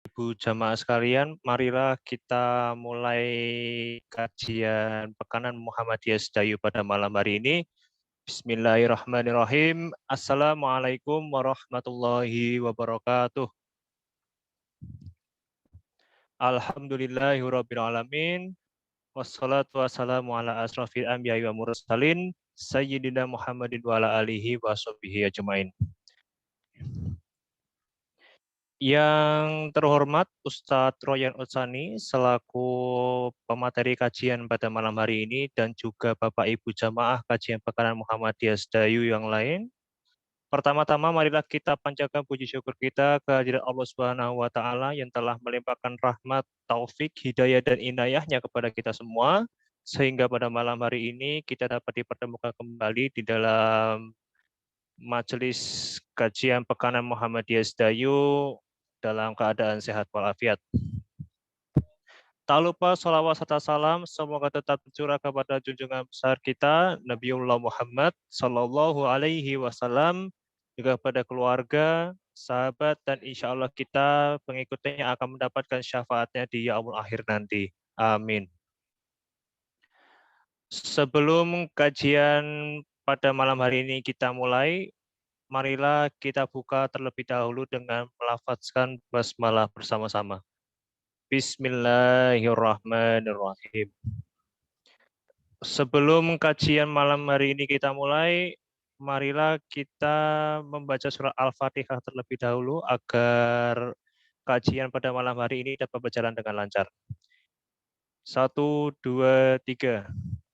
Ibu jamaah sekalian, marilah kita mulai kajian Pekanan Muhammadiyah Sedayu pada malam hari ini. Bismillahirrahmanirrahim. Assalamualaikum warahmatullahi wabarakatuh. Alhamdulillahirrabbilalamin. Wassalatu wassalamu ala asrafil anbiya'i wa mursalin. Sayyidina Muhammadin wa ala alihi wa sahbihi ajmain. Yang terhormat Ustadz Royan Utsani selaku pemateri kajian pada malam hari ini dan juga Bapak Ibu jamaah kajian Pekanan Muhammadiyah Sedayu yang lain. Pertama-tama marilah kita panjatkan puji syukur kita kehadirat Allah Subhanahu wa taala yang telah melimpahkan rahmat, taufik, hidayah dan inayahnya kepada kita semua sehingga pada malam hari ini kita dapat dipertemukan kembali di dalam majelis kajian Pekanan Muhammadiyah Sedayu dalam keadaan sehat walafiat. Tak lupa salawat serta salam semoga tetap tercurah kepada junjungan besar kita Nabiullah Muhammad Sallallahu Alaihi Wasallam, juga kepada keluarga, sahabat, dan insya Allah kita pengikutnya akan mendapatkan syafaatnya di yaumul akhir nanti. Amin. Sebelum kajian pada malam hari ini kita mulai, marilah kita buka terlebih dahulu dengan melafazkan basmalah bersama-sama. Bismillahirrahmanirrahim. Sebelum kajian malam hari ini kita mulai, marilah kita membaca surah Al-Fatihah terlebih dahulu agar kajian pada malam hari ini dapat berjalan dengan lancar. 1, 2, 3.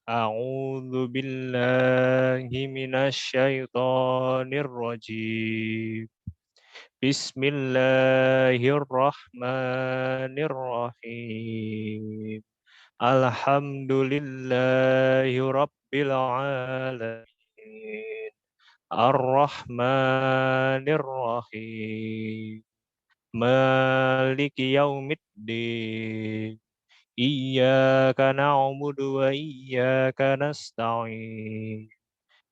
A'udzu billahi minasyaitonir rajim. Bismillahirrahmanirrahim. Alhamdulillahi rabbil alamin. Ar-Rahmanir Rahim. Maliki yaumiddin. Iyyaka na'budu wa iyyaka nasta'in.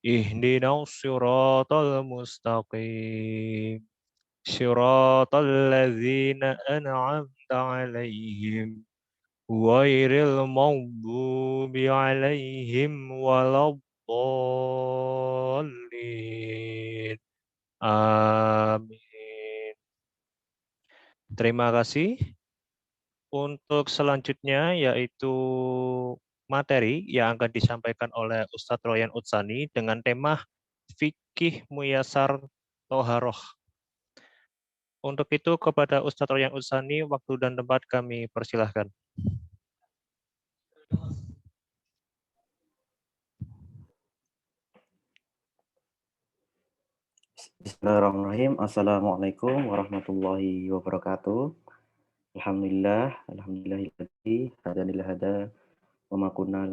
Ihdinas siratal mustaqim. Siratal ladzina an'amta 'alaihim ghairil maghdubi 'alaihim waladdallin. Amin. Terima kasih. Untuk selanjutnya yaitu materi yang akan disampaikan oleh Ustadz Royan Utsani dengan tema Fikih Muyasar Toharoh. Untuk itu kepada Ustadz Royan Utsani, waktu dan tempat kami persilahkan. Bismillahirrahmanirrahim. Assalamualaikum warahmatullahi wabarakatuh. Alhamdulillahilladzi hadanil hada wa ma kunna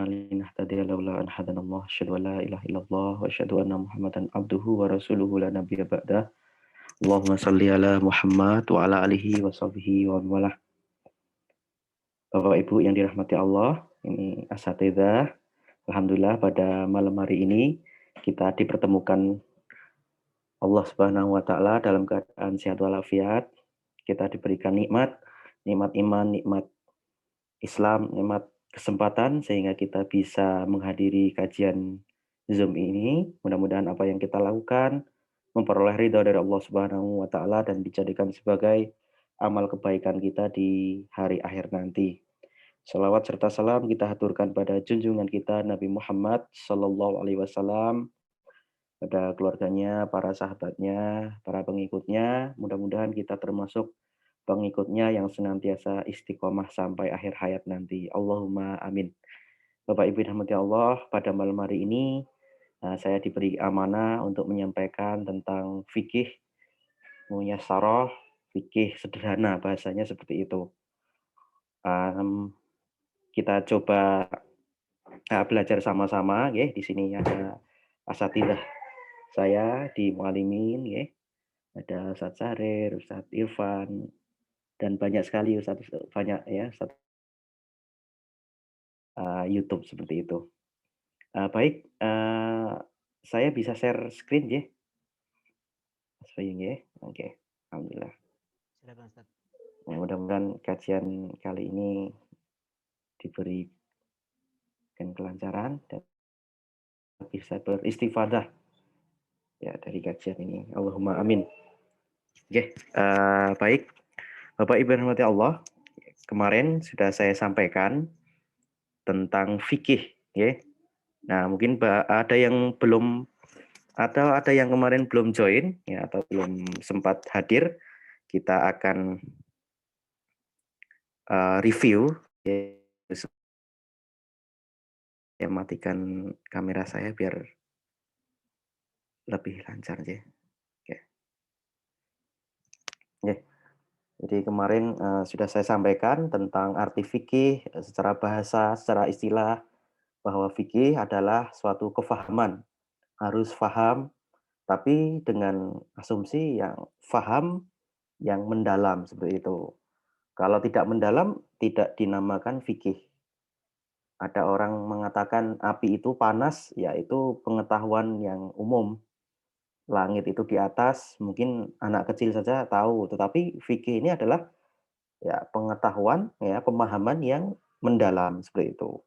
linahtadiya laula an hadanallah. Asyhadu an la ilaha illallah wa asyhadu anna Muhammadan abduhu wa rasuluhu la nabiyya ba'dah. Allahumma shalli ala Muhammad wa ala alihi wa sahbihi wa walah. Bapak Ibu yang dirahmati Allah, ini asatidzah. Alhamdulillah pada malam hari ini kita dipertemukan Allah Subhanahu wa taala dalam keadaan sehat walafiat. Kita diberikan nikmat iman, nikmat Islam, nikmat kesempatan sehingga kita bisa menghadiri kajian Zoom ini. Mudah-mudahan apa yang kita lakukan memperoleh ridha dari Allah Subhanahu wa taala dan dijadikan sebagai amal kebaikan kita di hari akhir nanti. Salawat serta salam kita haturkan pada junjungan kita Nabi Muhammad Sallallahu Alaihi Wasallam, pada keluarganya, para sahabatnya, para pengikutnya. Mudah-mudahan kita termasuk pengikutnya yang senantiasa istiqomah sampai akhir hayat nanti. Allahumma amin. Bapak Ibu dirahmati Allah, pada malam hari ini saya diberi amanah untuk menyampaikan tentang fikih muyassarah, fikih sederhana, bahasanya seperti itu. Kita coba belajar sama-sama, ya. Di sini ada asatidzah saya di Mualimin, ya. Ada Ustadz Sarir, Ustadz Irfan, dan banyak sekali Ustadz banyak ya Ustadz YouTube seperti itu. Baik, saya bisa share screen, ya. Mas Oke, alhamdulillah. Silakan Ustaz. Ya, mudah-mudahan kajian kali ini diberikan kelancaran dan bisa beristifadah ya dari kajian ini. Allahumma amin. Oke, baik. Bapak Ibu yang dirahmati Allah, kemarin sudah saya sampaikan tentang fikih, ya. Nah, mungkin ada yang belum atau ada yang kemarin belum join ya atau belum sempat hadir, kita akan review ya. Saya matikan kamera saya biar lebih lancar ya. Oke. Ya. Jadi kemarin sudah saya sampaikan tentang arti fikih secara bahasa, secara istilah, bahwa fikih adalah suatu kefahaman, harus faham, tapi dengan asumsi yang faham yang mendalam seperti itu. Kalau tidak mendalam, tidak dinamakan fikih. Ada orang mengatakan api itu panas, yaitu pengetahuan yang umum. Langit itu di atas, mungkin anak kecil saja tahu, tetapi fikih ini adalah ya pengetahuan, ya pemahaman yang mendalam seperti itu.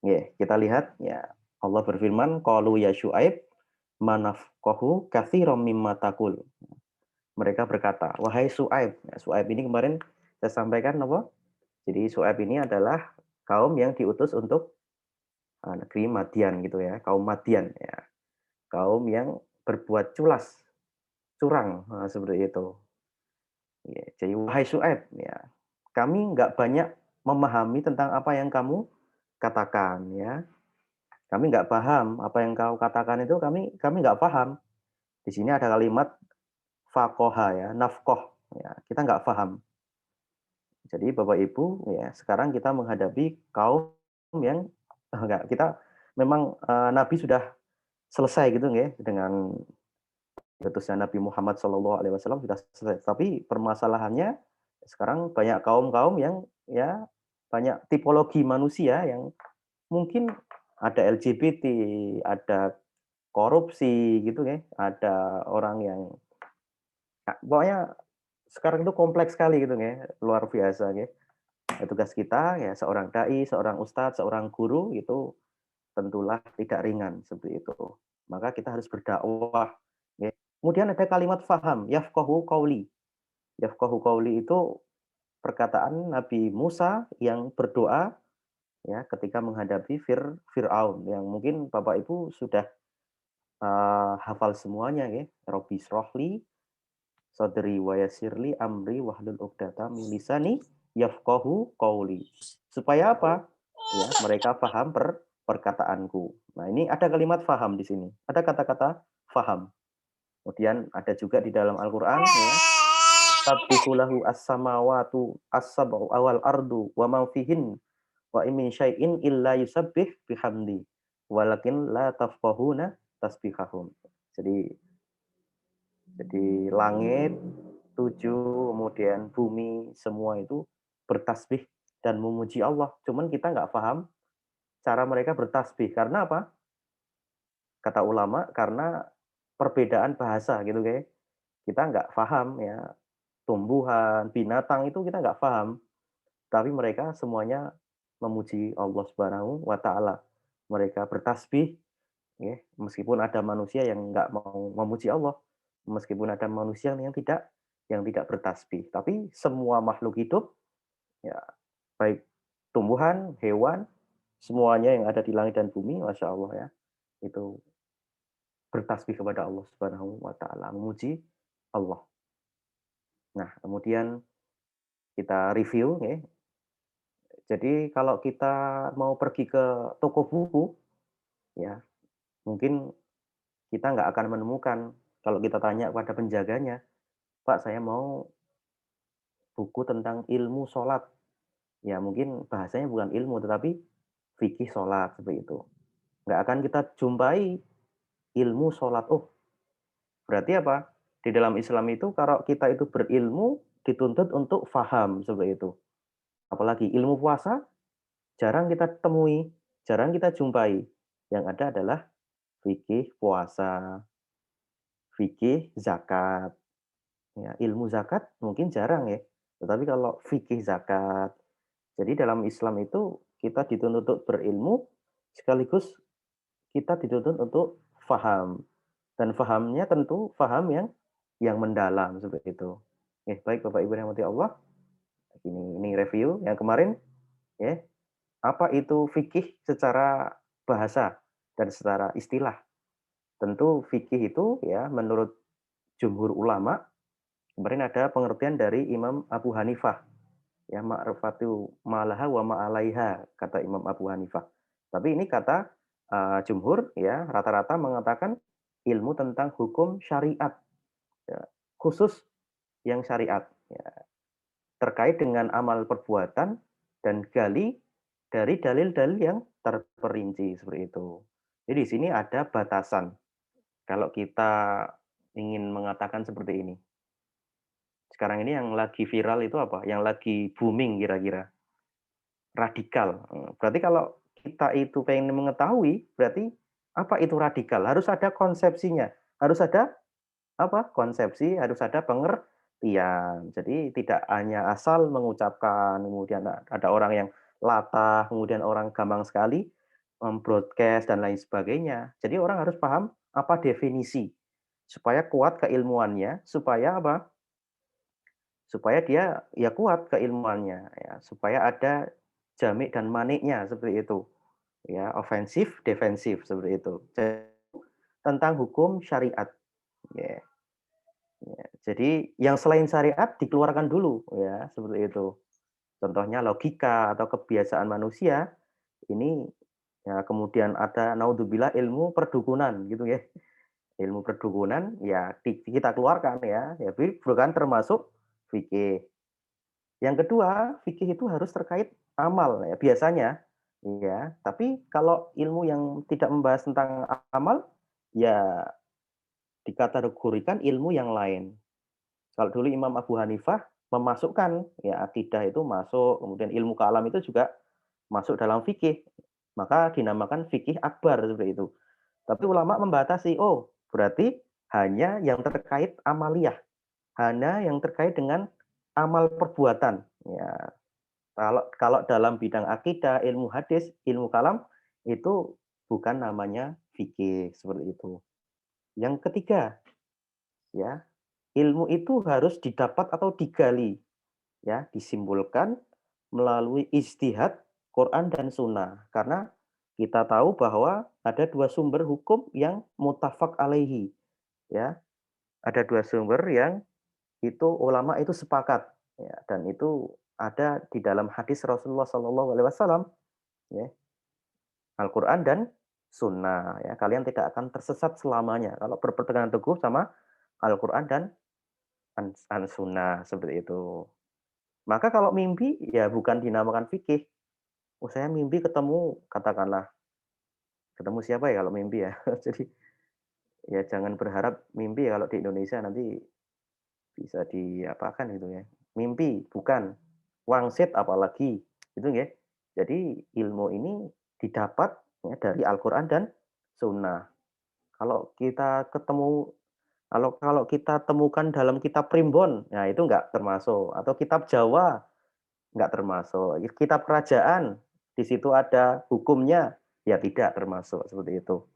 Ya, kita lihat ya Allah berfirman, qalu ya Syuaib manafqahu katsiran mimma taqul. Mereka berkata, wahai Syuaib. Ya, Syuaib ini kemarin saya sampaikan apa? Jadi Syuaib ini adalah kaum yang diutus untuk negeri Madian gitu ya, kaum Madian ya. Kaum yang berbuat culas, curang, seperti itu. Ya, jadi wahai Syuaib, ya, kami nggak banyak memahami tentang apa yang kamu katakan ya. Kami nggak paham apa yang kau katakan itu kami nggak paham. Di sini ada kalimat fakoha ya, nafkoh ya, kita nggak paham. Jadi Bapak Ibu ya, sekarang kita menghadapi kaum yang enggak, kita memang Nabi sudah selesai gitu ya dengan utusnya Nabi Muhammad SAW sudah selesai. Tapi permasalahannya sekarang banyak kaum-kaum yang ya banyak tipologi manusia yang mungkin ada LGBT, ada korupsi gitu ya, ada orang yang pokoknya sekarang itu kompleks sekali gitu ya, luar biasa ya. Tugas kita ya seorang dai, seorang ustadz, seorang guru itu tentulah tidak ringan seperti itu. Maka kita harus berdakwah. Ya. Kemudian ada kalimat faham, yafqahu qauli. Yafqahu qauli itu perkataan Nabi Musa yang berdoa ya ketika menghadapi Fir'aun yang mungkin Bapak Ibu sudah hafal semuanya ya. Robbi srohli sadri wa yassirli amri wahlul 'uqdatam min lisani yafqahu qauli. Supaya apa? Ya, mereka paham perkataanku. Nah, ini ada kalimat faham di sini. Ada kata-kata faham. Kemudian ada juga di dalam Al-Qur'an ya. Sabbihu lahu as-samawatu as-sab'u awal ardu wa ma fihin wa in min syai'in illa yusabbih bihamdi walakin la tafqahuna tasbihahum. Jadi langit, tujuh, kemudian bumi, semua itu bertasbih dan memuji Allah. Cuman kita nggak paham cara mereka bertasbih. Karena apa? Kata ulama, karena perbedaan bahasa gitu kayak. Kita nggak paham ya, tumbuhan, binatang itu kita nggak paham. Tapi mereka semuanya memuji Allah Subhanahu wa Ta'ala. Mereka bertasbih, ya, meskipun ada manusia yang nggak mau memuji Allah, meskipun ada manusia yang tidak bertasbih. Tapi semua makhluk hidup, ya, baik tumbuhan, hewan, semuanya yang ada di langit dan bumi, masya Allah ya, itu bertasbih kepada Allah Subhanahu wa Ta'ala, memuji Allah. Nah, kemudian kita review ya. Jadi kalau kita mau pergi ke toko buku, ya mungkin kita nggak akan menemukan kalau kita tanya pada penjaganya, Pak saya mau buku tentang ilmu sholat. Ya mungkin bahasanya bukan ilmu, tetapi fikih sholat seperti itu. Nggak akan kita jumpai ilmu sholat. Oh, berarti apa? Di dalam Islam itu kalau kita itu berilmu, dituntut untuk faham seperti itu. Apalagi ilmu puasa, jarang kita temui, jarang kita jumpai. Yang ada adalah fikih puasa, fikih, zakat. Ya, ilmu zakat mungkin jarang ya, tetapi kalau fikih zakat, jadi dalam Islam itu kita dituntut untuk berilmu, sekaligus kita dituntut untuk faham. Dan fahamnya tentu faham yang mendalam seperti itu. Baik Bapak Ibu yang dirahmati Allah, ini review yang kemarin ya, apa itu fikih secara bahasa dan secara istilah. Tentu fikih itu ya menurut jumhur ulama, kemarin ada pengertian dari Imam Abu Hanifah, ya ma'rifatu malaha wa ma'alaiha kata Imam Abu Hanifah. Tapi ini kata jumhur ya rata-rata mengatakan ilmu tentang hukum syariat, ya, khusus yang syariat, ya, terkait dengan amal perbuatan dan gali dari dalil-dalil yang terperinci seperti itu. Jadi di sini ada batasan. Kalau kita ingin mengatakan seperti ini. Sekarang ini yang lagi viral itu apa? Yang lagi booming kira-kira? Radikal. Berarti kalau kita itu pengen mengetahui, berarti apa itu radikal? Harus ada konsepsinya, harus ada apa? Konsepsi, harus ada pengertian. Jadi tidak hanya asal mengucapkan, kemudian ada orang yang latah, kemudian orang gampang sekali broadcast dan lain sebagainya. Jadi orang harus paham apa definisi supaya kuat keilmuannya, supaya apa? Supaya dia ya kuat keilmuannya ya, supaya ada jamik dan maniknya seperti itu. Ya, ofensif, defensif seperti itu. Tentang hukum syariat. Ya, ya. Jadi yang selain syariat dikeluarkan dulu ya, seperti itu. Contohnya logika atau kebiasaan manusia ini ya kemudian ada naudzubillah ilmu perdukunan gitu ya. Ilmu perdukunan ya kita keluarkan ya, ya bukan termasuk fikih. Yang kedua, fikih itu harus terkait amal ya biasanya ya. Tapi kalau ilmu yang tidak membahas tentang amal ya dikategorikan ilmu yang lain. Kalau dulu Imam Abu Hanifah memasukkan ya akidah itu masuk, kemudian ilmu kalam itu juga masuk dalam fikih. Maka dinamakan fikih akbar seperti itu. Tapi ulama membatasi, oh berarti hanya yang terkait amaliyah, hanya yang terkait dengan amal perbuatan. Ya, kalau kalau dalam bidang akidah, ilmu hadis, ilmu kalam itu bukan namanya fikih seperti itu. Yang ketiga, ya, ilmu itu harus didapat atau digali, ya, disimpulkan melalui ijtihad Quran dan Sunnah. Karena kita tahu bahwa ada dua sumber hukum yang muttafaq alaihi, ya. Ada dua sumber yang itu ulama itu sepakat, ya, dan itu ada di dalam hadis Rasulullah Shallallahu Alaihi Wasallam, ya, Al-Quran dan Sunnah. Ya, kalian tidak akan tersesat selamanya kalau berpegangan teguh sama Al-Quran dan Sunnah seperti itu. Maka kalau mimpi ya bukan dinamakan fikih. Oh, saya mimpi ketemu katakanlah ketemu siapa ya kalau mimpi ya. Jadi ya jangan berharap mimpi ya kalau di Indonesia nanti bisa diapakan gitu ya. Mimpi bukan wangsit apalagi itu ya. Jadi ilmu ini didapat ya, dari Al-Quran dan Sunnah. Kalau kita ketemu kalau kalau kita temukan dalam kitab primbon, nah itu enggak termasuk. Atau kitab Jawa, enggak termasuk. Kitab kerajaan, di situ ada hukumnya, ya tidak termasuk seperti itu.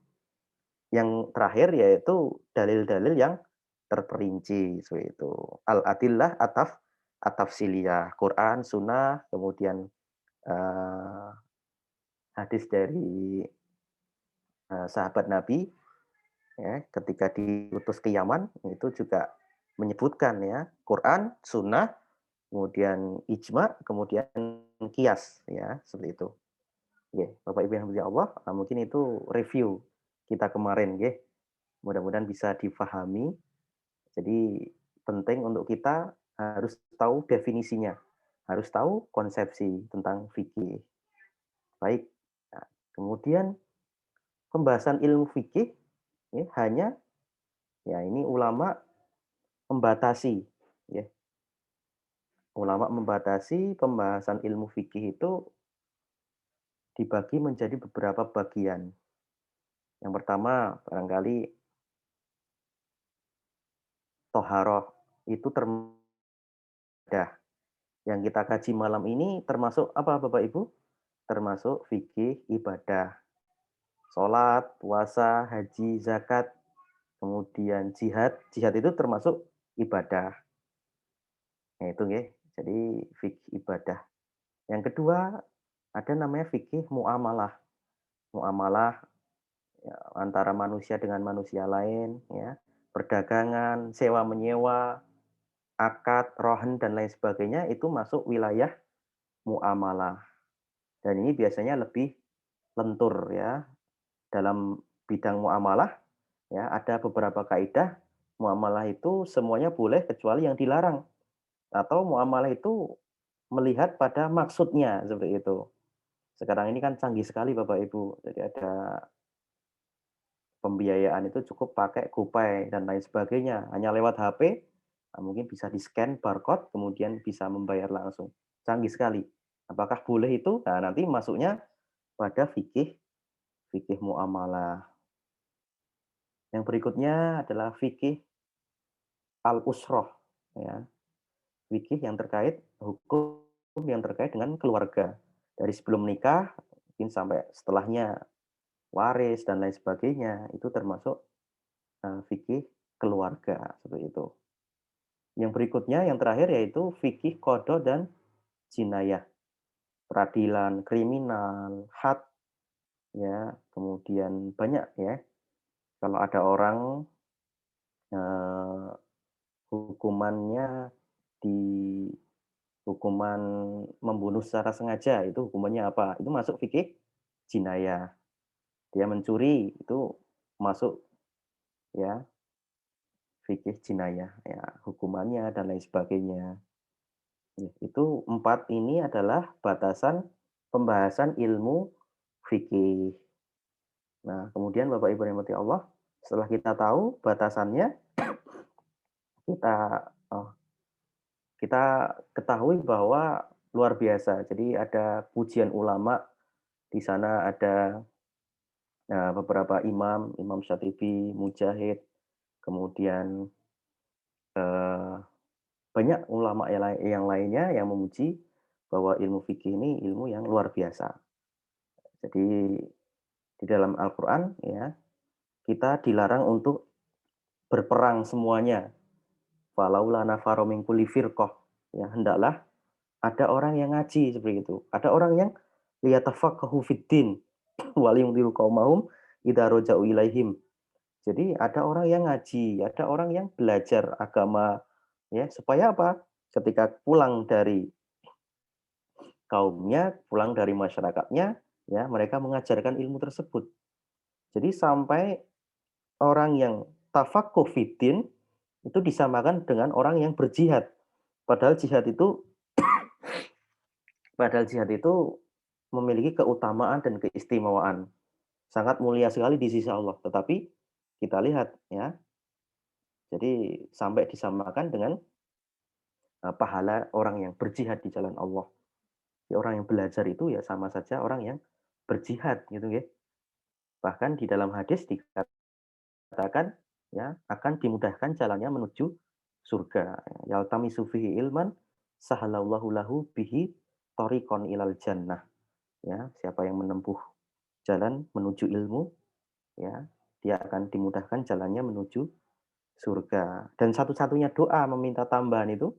Yang terakhir yaitu dalil-dalil yang terperinci seperti itu. Al-adillah at-tafsiliyah, Quran, Sunnah, kemudian hadis dari sahabat Nabi ya, ketika diutus ke Yaman itu juga menyebutkan ya Quran, Sunnah, kemudian ijma, kemudian kias ya seperti itu. Ya, Bapak Ibu yang dimuliakan Allah, mungkin itu review kita kemarin ya. Mudah-mudahan bisa difahami. Jadi penting untuk kita harus tahu definisinya, harus tahu konsepsi tentang fikih. Baik. Nah, kemudian pembahasan ilmu fikih ya, hanya ya ini ulama membatasi ya. Ulama membatasi pembahasan ilmu fikih itu dibagi menjadi beberapa bagian. Yang pertama barangkali Toharoh itu termudah. Yang kita kaji malam ini termasuk apa Bapak Ibu? Termasuk fikih ibadah. Sholat, puasa, haji, zakat, kemudian jihad. Jihad itu termasuk ibadah. Nah, itu ya. Jadi fikih ibadah. Yang kedua ada namanya fikih muamalah. Muamalah ya, antara manusia dengan manusia lain, ya, perdagangan, sewa menyewa, akad, rohan dan lain sebagainya itu masuk wilayah muamalah. Dan ini biasanya lebih lentur ya dalam bidang muamalah. Ya, ada beberapa kaidah muamalah itu semuanya boleh kecuali yang dilarang atau muamalah itu melihat pada maksudnya seperti itu. Sekarang ini kan canggih sekali Bapak Ibu. Jadi ada pembiayaan itu cukup pakai GoPay dan lain sebagainya. Hanya lewat HP, mungkin bisa di-scan barcode, kemudian bisa membayar langsung. Canggih sekali. Apakah boleh itu? Nah, nanti masuknya pada fikih fikih muamalah. Yang berikutnya adalah fikih al-usroh, ya. Fikih yang terkait hukum yang terkait dengan keluarga. Dari sebelum menikah, mungkin sampai setelahnya waris dan lain sebagainya, itu termasuk fikih keluarga seperti itu. Yang berikutnya, yang terakhir yaitu fikih qada dan jinayah, peradilan kriminal, had, ya, kemudian banyak ya. Kalau ada orang eh, hukumannya di hukuman membunuh secara sengaja, itu hukumannya apa? Itu masuk fikih jinayah. Dia mencuri itu masuk ya fikih jinayah, ya hukumannya dan lain sebagainya. Ya, itu 4 ini adalah batasan pembahasan ilmu fikih. Nah, kemudian Bapak Ibu yang dirahmati Allah, setelah kita tahu batasannya, kita oh, kita ketahui bahwa luar biasa. Jadi ada pujian ulama, di sana ada beberapa imam, Imam Syatibi, Mujahid, kemudian eh, banyak ulama yang lainnya yang memuji bahwa ilmu fikih ini ilmu yang luar biasa. Jadi di dalam Al-Quran ya kita dilarang untuk berperang semuanya. Falaula nafaru min kulli firqah. Ya, hendaklah ada orang yang ngaji seperti itu. Ada orang yang liyatafaqahu fiddin wal yundiru qaumahum idza raja'u ilaihim. Jadi ada orang yang ngaji, ada orang yang belajar agama ya supaya apa? Ketika pulang dari kaumnya, pulang dari masyarakatnya, ya mereka mengajarkan ilmu tersebut. Jadi sampai orang yang tafaqquh fiddin itu disamakan dengan orang yang berjihad. Padahal jihad itu memiliki keutamaan dan keistimewaan. Sangat mulia sekali di sisi Allah. Tetapi kita lihat ya, jadi sampai disamakan dengan pahala orang yang berjihad di jalan Allah. Ya, orang yang belajar itu ya sama saja orang yang berjihad gitu ya. Bahkan di dalam hadis dikatakan ya akan dimudahkan jalannya menuju surga. Yaltamisu fihi ilman sahalallahu lahu bihi tariqon ilal jannah. Ya, siapa yang menempuh jalan menuju ilmu ya, dia akan dimudahkan jalannya menuju surga. Dan satu-satunya doa meminta tambahan itu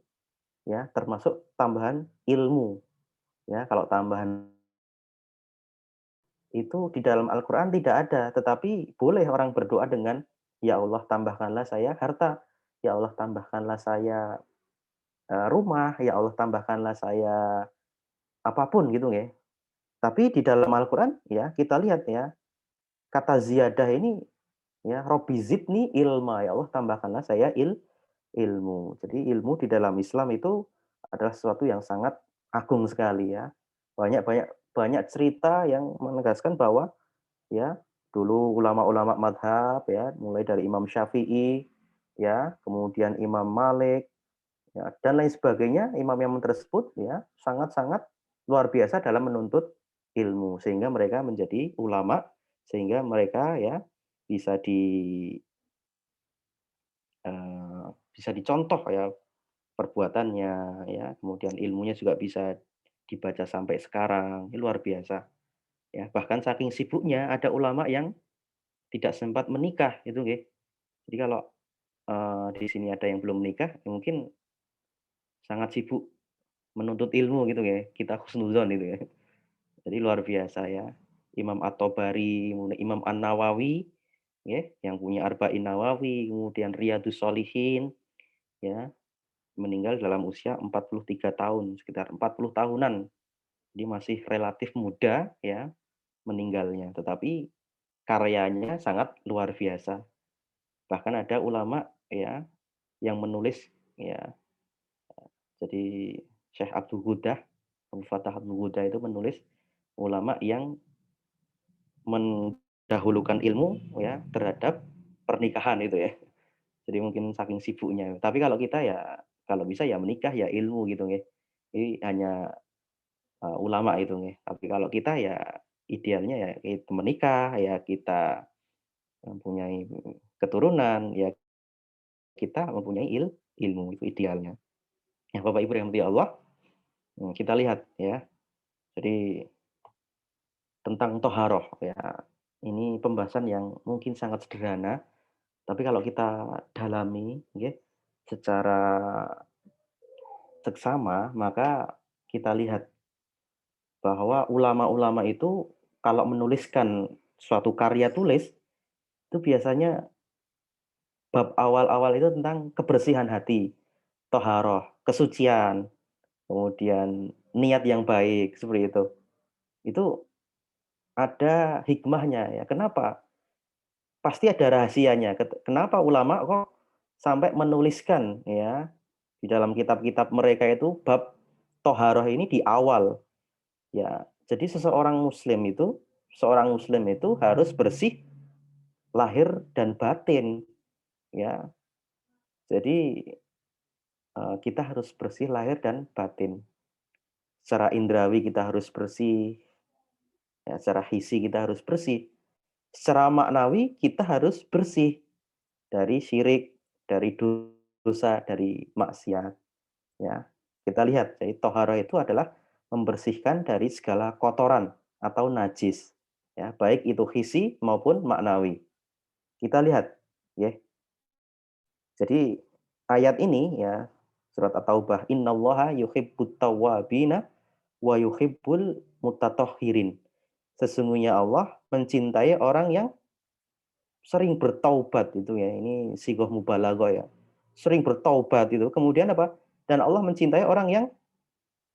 ya termasuk tambahan ilmu. Ya, kalau tambahan itu di dalam Al-Quran tidak ada, tetapi boleh orang berdoa dengan, "Ya Allah tambahkanlah saya harta, ya Allah tambahkanlah saya rumah, ya Allah tambahkanlah saya apapun gitu ya." Tapi di dalam Al-Quran ya kita lihat ya, kata ziyadah ini ya, "Robbi zidni ilma," ya Allah tambahkanlah saya ilmu. Jadi ilmu di dalam Islam itu adalah sesuatu yang sangat agung sekali ya. Banyak banyak banyak cerita yang menegaskan bahwa ya, dulu ulama-ulama madhab ya, mulai dari Imam Syafi'i ya, kemudian Imam Malik ya, dan lain sebagainya, imam-imam tersebut ya sangat-sangat luar biasa dalam menuntut ilmu sehingga mereka menjadi ulama, sehingga mereka ya bisa di bisa dicontoh ya perbuatannya ya, kemudian ilmunya juga bisa dibaca sampai sekarang, ini luar biasa ya. Bahkan saking sibuknya ada ulama yang tidak sempat menikah itu nggih. Jadi kalau, di sini ada yang belum menikah, ya mungkin sangat sibuk menuntut ilmu gitu ya, kita husnuzon itu ya. Jadi luar biasa ya. Imam At-Tabari, kemudian Imam An-Nawawi, ya, yang punya Arba'in Nawawi, kemudian Riyadhus Shalihin, ya, meninggal dalam usia 43 tahun, sekitar 40 tahunan. Jadi masih relatif muda ya meninggalnya, tetapi karyanya sangat luar biasa. Bahkan ada ulama ya yang menulis ya, jadi Syekh Abdul Ghudah, Abu Fatah Abdul Ghudah itu menulis ulama yang mendahulukan ilmu ya terhadap pernikahan itu ya. Jadi mungkin saking sibuknya. Tapi kalau kita ya kalau bisa ya menikah ya ilmu gitu nggih. Ini hanya, ulama itu nggih. Tapi kalau kita ya idealnya ya menikah, ya kita mempunyai keturunan, ya kita mempunyai ilmu itu idealnya. Ya Bapak Ibu yang dirahmati Allah, kita lihat ya. Jadi tentang toharoh ya. Ini pembahasan yang mungkin sangat sederhana, tapi kalau kita dalami nggih, secara seksama, maka kita lihat bahwa ulama-ulama itu kalau menuliskan suatu karya tulis, itu biasanya bab awal-awal itu tentang kebersihan hati, toharoh, kesucian, kemudian niat yang baik, seperti itu. Itu ada hikmahnya ya, kenapa? Pasti ada rahasianya, kenapa ulama kok sampai menuliskan ya, di dalam kitab-kitab mereka itu bab toharoh ini di awal. Ya, jadi seorang muslim itu harus bersih lahir dan batin, ya. Jadi, kita harus bersih lahir dan batin. Secara indrawi kita harus bersih, ya, secara hisi kita harus bersih. Secara maknawi kita harus bersih dari syirik, dari dosa, dari maksiat, ya. Kita lihat, jadi toharoh itu adalah membersihkan dari segala kotoran atau najis, ya, baik itu hisi maupun maknawi. Kita lihat, ya. Jadi ayat ini ya, surat At-Taubah, "Innallaha yuhibbut tawwabina wa yuhibbul mutatahhirin." Sesungguhnya Allah mencintai orang yang sering bertaubat itu ya, ini sighah mubalaghah ya. Sering bertaubat itu, kemudian apa? Dan Allah mencintai orang yang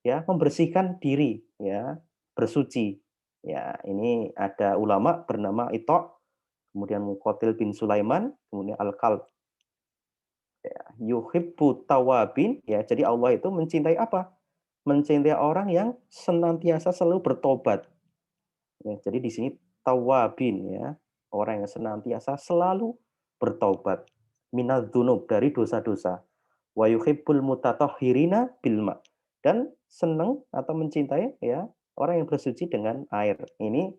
ya membersihkan diri ya, bersuci. Ya, ini ada ulama bernama Ita', kemudian Muqatil bin Sulaiman, kemudian Al-Kalb. Ya, yuhibbu tawabin, ya, jadi Allah itu mencintai apa? Mencintai orang yang senantiasa selalu bertobat. Ya, jadi di sini tawabin ya, orang yang senantiasa selalu bertobat. Minadzunub, dari dosa-dosa. Wa yuhibbul mutatahhirina bilma. Dan senang atau mencintai ya orang yang bersuci dengan air. Ini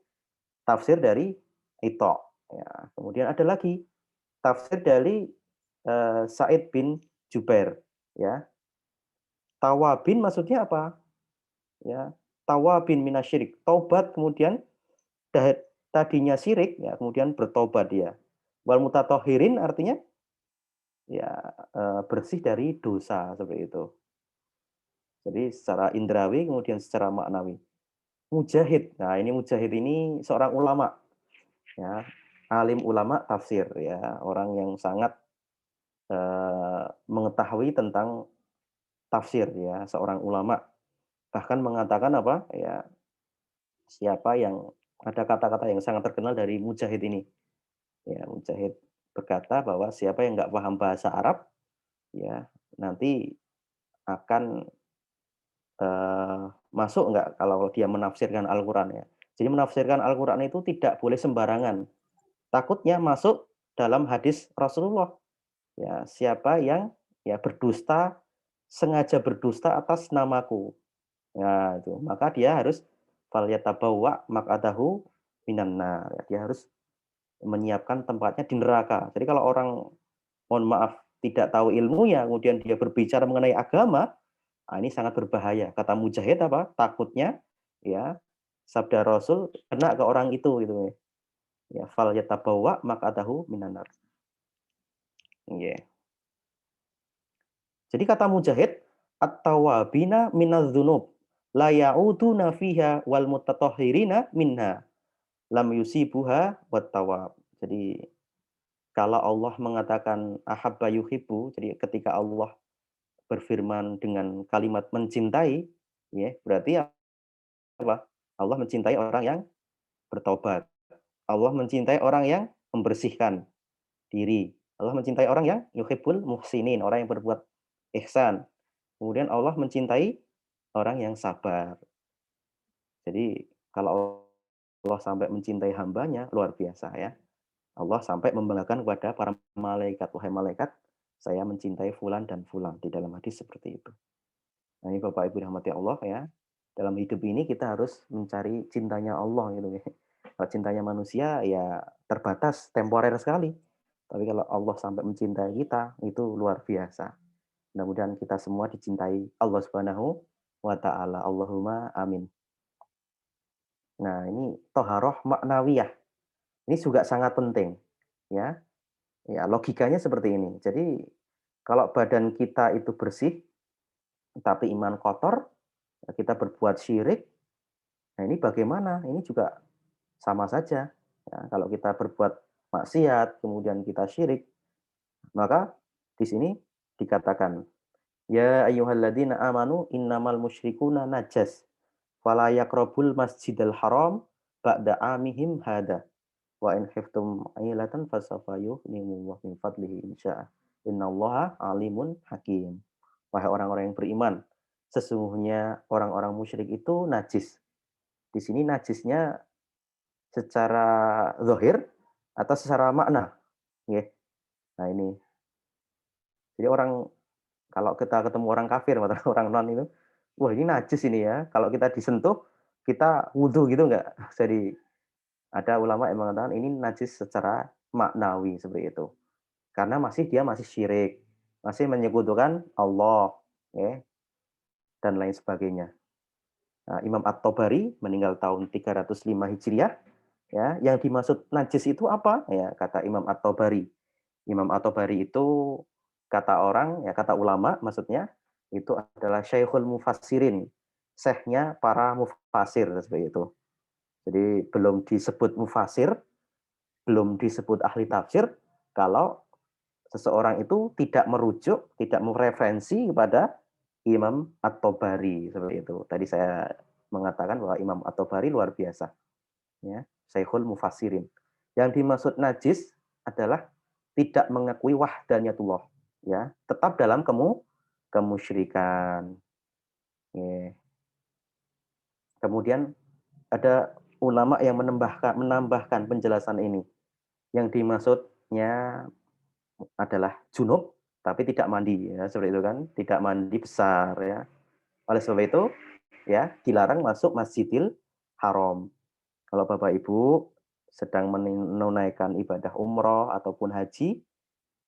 tafsir dari Ito. Ya, kemudian ada lagi tafsir dari Said bin Jubair, ya. Tawabin maksudnya apa? Ya, tawabin minasyirik, taubat kemudian tadinya syirik, ya, kemudian bertobat dia. Wal mutatahhirin artinya ya bersih dari dosa, seperti itu. Jadi secara indrawi kemudian secara maknawi. Mujahid. Nah, ini Mujahid ini seorang ulama, ya, alim ulama tafsir, ya, orang yang sangat mengetahui tentang tafsir ya, seorang ulama. Bahkan mengatakan apa, ya, siapa yang ada kata-kata yang sangat terkenal dari Mujahid ini. Ya, Mujahid berkata bahwa siapa yang nggak paham bahasa Arab, ya, nanti akan, masuk nggak kalau dia menafsirkan Al-Quran ya. Jadi menafsirkan Al-Quran itu tidak boleh sembarangan. Takutnya masuk dalam hadis Rasulullah. Ya, siapa yang ya berdusta, sengaja berdusta atas namaku. Nah, itu. Maka dia harus falyatabawwa maq'adahu minan nar. Dia harus menyiapkan tempatnya di neraka. Jadi kalau orang, mohon maaf, tidak tahu ilmunya, kemudian dia berbicara mengenai agama, ini sangat berbahaya. Kata Mujahid apa? Takutnya ya sabda Rasul kena ke orang itu gitu ya. Ya fal yatabawa maq'adahu minan nar. Yeah. Jadi kata Mujahid, at-tawabina minadz-dzunub la ya'uduna fiha wal mutatahhirina minha lam yusibuha wat tawab. Jadi kalau Allah mengatakan ahabba yuhibbu, jadi ketika Allah berfirman dengan kalimat mencintai, ya, berarti apa? Allah mencintai orang yang bertobat. Allah mencintai orang yang membersihkan diri. Allah mencintai orang yang yuhibbul muhsinin, orang yang berbuat ihsan. Kemudian Allah mencintai orang yang sabar. Jadi kalau Allah sampai mencintai hambanya, luar biasa ya. Allah sampai membanggakan kepada para malaikat, wahai malaikat, saya mencintai fulan dan fulan, di dalam hadis seperti itu. Nah, ini Bapak Ibu rahmati Allah ya. Dalam hidup ini kita harus mencari cintanya Allah gitu ya. Kalau cintanya manusia ya terbatas, temporer sekali. Tapi kalau Allah sampai mencintai kita, itu luar biasa. Mudah-mudahan kita semua dicintai Allah Subhanahu wa taala. Allahumma amin. Nah, ini toharoh maknawiyah. Ini juga sangat penting ya. Ya, logikanya seperti ini. Jadi kalau badan kita itu bersih tapi iman kotor, kita berbuat syirik, nah ini bagaimana? Ini juga sama saja. Ya, kalau kita berbuat maksiat, kemudian kita syirik, maka di sini dikatakan, ya ayyuhalladzina amanu innamal musyrikuna najas, fala yaqrabul masjidal haram ba'da amihim hada. Wa in khiftum ailatan fasawfa yughnihimullahu min fadlihi insya'a. Innallaha alimun hakim. Wahai orang-orang yang beriman, sesungguhnya orang-orang musyrik itu najis. Di sini najisnya secara zahir atau secara makna, nggih. Nah ini. Jadi orang kalau kita ketemu orang kafir atau orang non itu, wah ini najis ini ya. Kalau kita disentuh, kita wudu gitu enggak? Jadi ada ulama yang mengatakan ini najis secara maknawi seperti itu. Karena dia masih syirik, masih menyekutukan Allah, ya, dan lain sebagainya. Nah, Imam At-Tabari meninggal tahun 305 Hijriah, ya, yang dimaksud najis itu apa? Ya, kata Imam At-Tabari. Imam At-Tabari itu kata orang, ya kata ulama maksudnya, itu adalah Syekhul Mufassirin, syekhnya para mufasir seperti itu. Jadi belum disebut mufasir, belum disebut ahli tafsir, kalau seseorang itu tidak merujuk, tidak mereferensi kepada Imam At-Tabari seperti itu. Tadi saya mengatakan bahwa Imam At-Tabari luar biasa, ya, Syekhul Mufassirin. Yang dimaksud najis adalah tidak mengakui wahdaniyatullah, ya, tetap dalam kemusyrikan. Ya. Kemudian ada ulama yang menambahkan penjelasan ini. Yang dimaksudnya adalah junub tapi tidak mandi ya, seperti itu kan, tidak mandi besar ya. Oleh sebab itu ya dilarang masuk Masjidil Haram. Kalau Bapak Ibu sedang menunaikan ibadah umroh ataupun haji,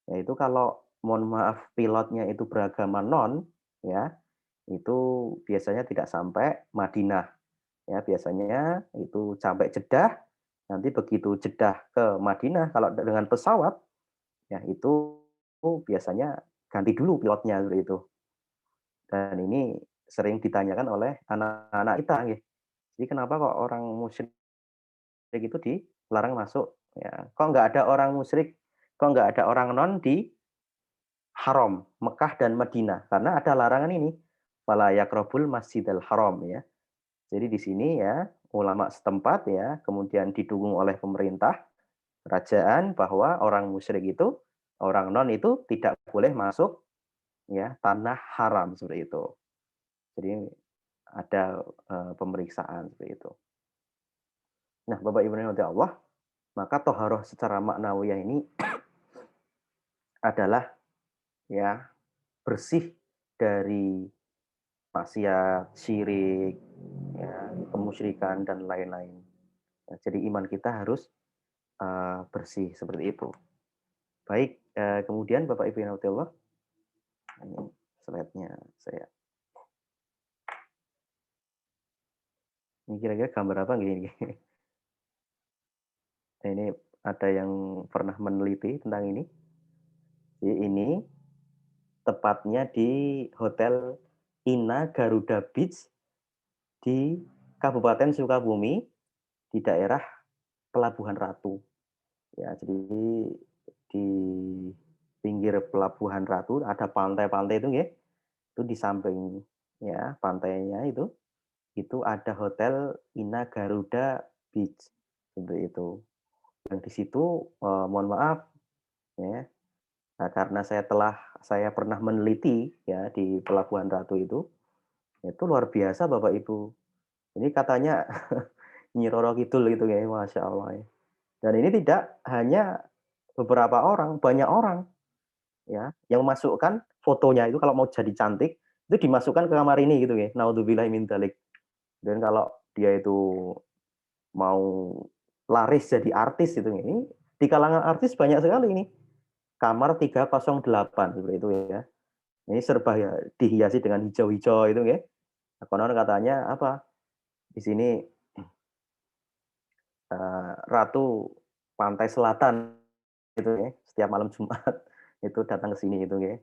yaitu kalau mohon maaf pilotnya itu beragama non ya, itu biasanya tidak sampai Madinah. Ya, biasanya itu sampai Jeddah, nanti begitu Jeddah ke Madinah kalau dengan pesawat ya itu biasanya ganti dulu pilotnya seperti itu. Dan ini sering ditanyakan oleh anak-anak kita nggih. Jadi kenapa kok orang musyrik itu dilarang masuk ya? Kok nggak ada orang musyrik, kok nggak ada orang non di Haram, Mekah dan Madinah? Karena ada larangan ini. Fala yaqrabul Masjidil Haram ya. Jadi di sini ya ulama setempat ya, kemudian didukung oleh pemerintah kerajaan bahwa orang musyrik itu, orang non itu tidak boleh masuk ya tanah haram seperti itu. Jadi ada pemeriksaan seperti itu. Nah, Bapak Ibu yang dirahmati Allah, maka toharoh secara maknawiyah ini adalah ya bersih dari maksiat, syirik, ya, kemusyrikan dan lain-lain. Nah, jadi iman kita harus bersih seperti itu. Baik, Kemudian Bapak Ibu yang dirahmati Allah, ini slide-nya saya. Ini kira-kira gambar apa gini? Ini ada yang pernah meneliti tentang ini. Jadi ini tepatnya di Hotel Ina Garuda Beach di Kabupaten Sukabumi di daerah Pelabuhan Ratu. Ya, jadi di pinggir Pelabuhan Ratu ada pantai-pantai itu ya. Itu di samping ya pantainya itu ada Hotel Ina Garuda Beach seperti itu. Dan di situ mohon maaf ya. Nah, karena saya pernah meneliti ya di Pelabuhan Ratu itu luar biasa Bapak Ibu. Ini katanya Nyi Roro Kidul gitu ya, Masya Allah ya. Dan ini tidak hanya beberapa orang, banyak orang ya yang memasukkan fotonya itu kalau mau jadi cantik itu dimasukkan ke kamar ini gitu ya. Naudzubillahi min dzalik. Dan kalau dia itu mau laris jadi artis itu ini di kalangan artis banyak sekali ini. Kamar 308 seperti itu ya. Ini serba ya dihiasi dengan hijau-hijau itu ya. Konon katanya apa? Di sini Ratu Pantai Selatan itu ya, setiap malam Jumat itu datang ke sini itu ya.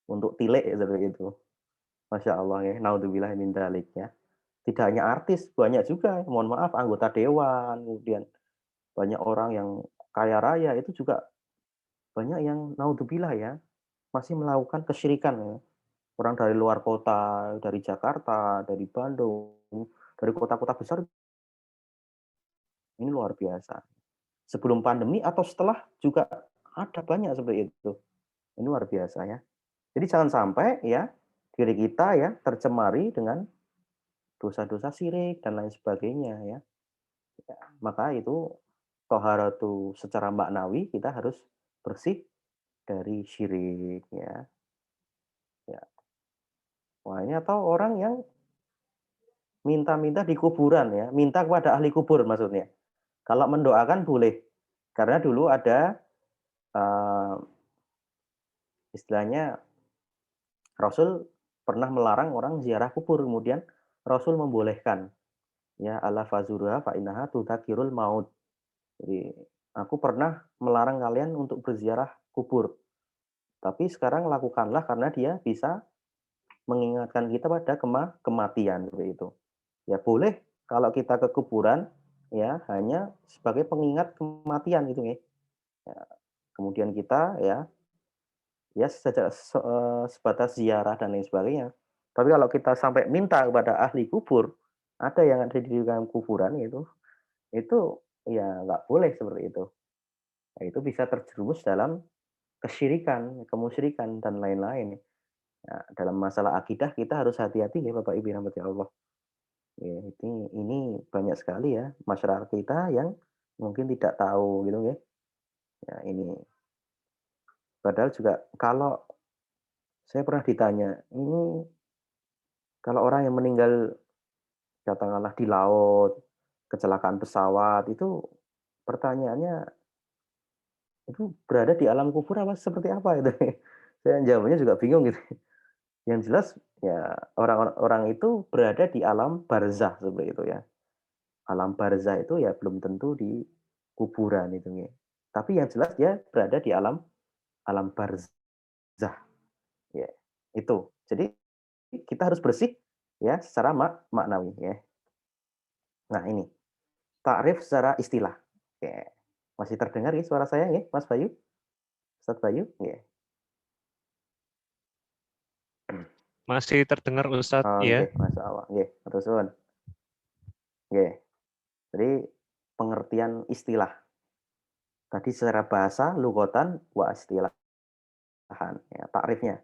Untuk tilik ya, seperti itu. Masya Allah ya, naudzubillah min dzalik ya. Tidak hanya artis, banyak juga, mohon maaf, anggota dewan, kemudian banyak orang yang kaya raya itu juga banyak yang naudzubillah ya, masih melakukan kesyirikan ya. Orang dari luar kota, dari Jakarta, dari Bandung, dari kota-kota besar ini luar biasa. Sebelum pandemi atau setelah juga ada banyak seperti itu. Ini luar biasa ya. Jadi jangan sampai ya diri kita ya tercemari dengan dosa-dosa syirik dan lain sebagainya ya. Ya, maka itu toharatu secara maknawi kita harus bersih dari syirik ya. Ya. Wah, ini atau orang yang minta-minta di kuburan ya, minta kepada ahli kubur maksudnya. Kalau mendoakan boleh. Karena dulu ada uh, istilahnya Rasul pernah melarang orang ziarah kubur, kemudian Rasul membolehkan. Ya, ala fazurha fa innaha tudzakirul maut. Jadi, aku pernah melarang kalian untuk berziarah kubur. Tapi sekarang lakukanlah karena dia bisa mengingatkan kita pada kematian seperti itu. Ya boleh kalau kita ke kuburan ya hanya sebagai pengingat kematian gitu ya. Ya, kemudian kita ya sebatas ziarah dan lain sebagainya. Tapi kalau kita sampai minta kepada ahli kubur, ada yang ada di dalam kuburan itu ya nggak boleh seperti itu. Nah, itu bisa terjerumus dalam kesyirikan, kemusyrikan dan lain-lain. Nah, dalam masalah akidah kita harus hati-hati ya Bapak Ibu rahmati Allah. Ya, ini banyak sekali ya masyarakat kita yang mungkin tidak tahu gitu ya. Ya, ini padahal juga kalau saya pernah ditanya, ini kalau orang yang meninggal katakanlah di laut, kecelakaan pesawat itu pertanyaannya itu berada di alam kubur apa seperti apa itu? Saya jawabnya juga bingung gitu. Yang jelas ya orang-orang itu berada di alam barzah seperti itu ya. Alam barzah itu ya belum tentu di kuburan itu ya. Tapi yang jelas dia berada di alam alam barzah ya. Itu. Jadi kita harus bersih ya secara maknawi ya. Nah, ini takrif secara istilah. Oke. Masih terdengar ya suara saya ya, Mas Bayu? Ustadz Bayu? Ya. Masih terdengar Ustadz, Oh, ya. nggih, masyaallah, nggih, matur suwun. Nggih. Jadi pengertian istilah. Tadi secara bahasa, lughatan, wa istilahan, ya, takrifnya.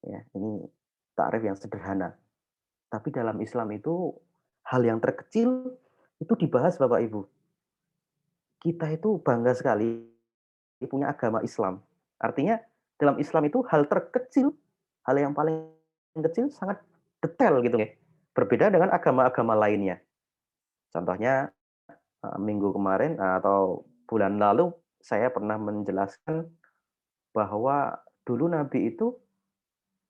Ya, ini takrif yang sederhana. Tapi dalam Islam itu hal yang terkecil itu dibahas Bapak Ibu. Kita itu bangga sekali punya agama Islam. Artinya dalam Islam itu hal terkecil, hal yang paling kecil sangat detail gitu ya. Berbeda dengan agama-agama lainnya. Contohnya minggu kemarin atau bulan lalu saya pernah menjelaskan bahwa dulu Nabi itu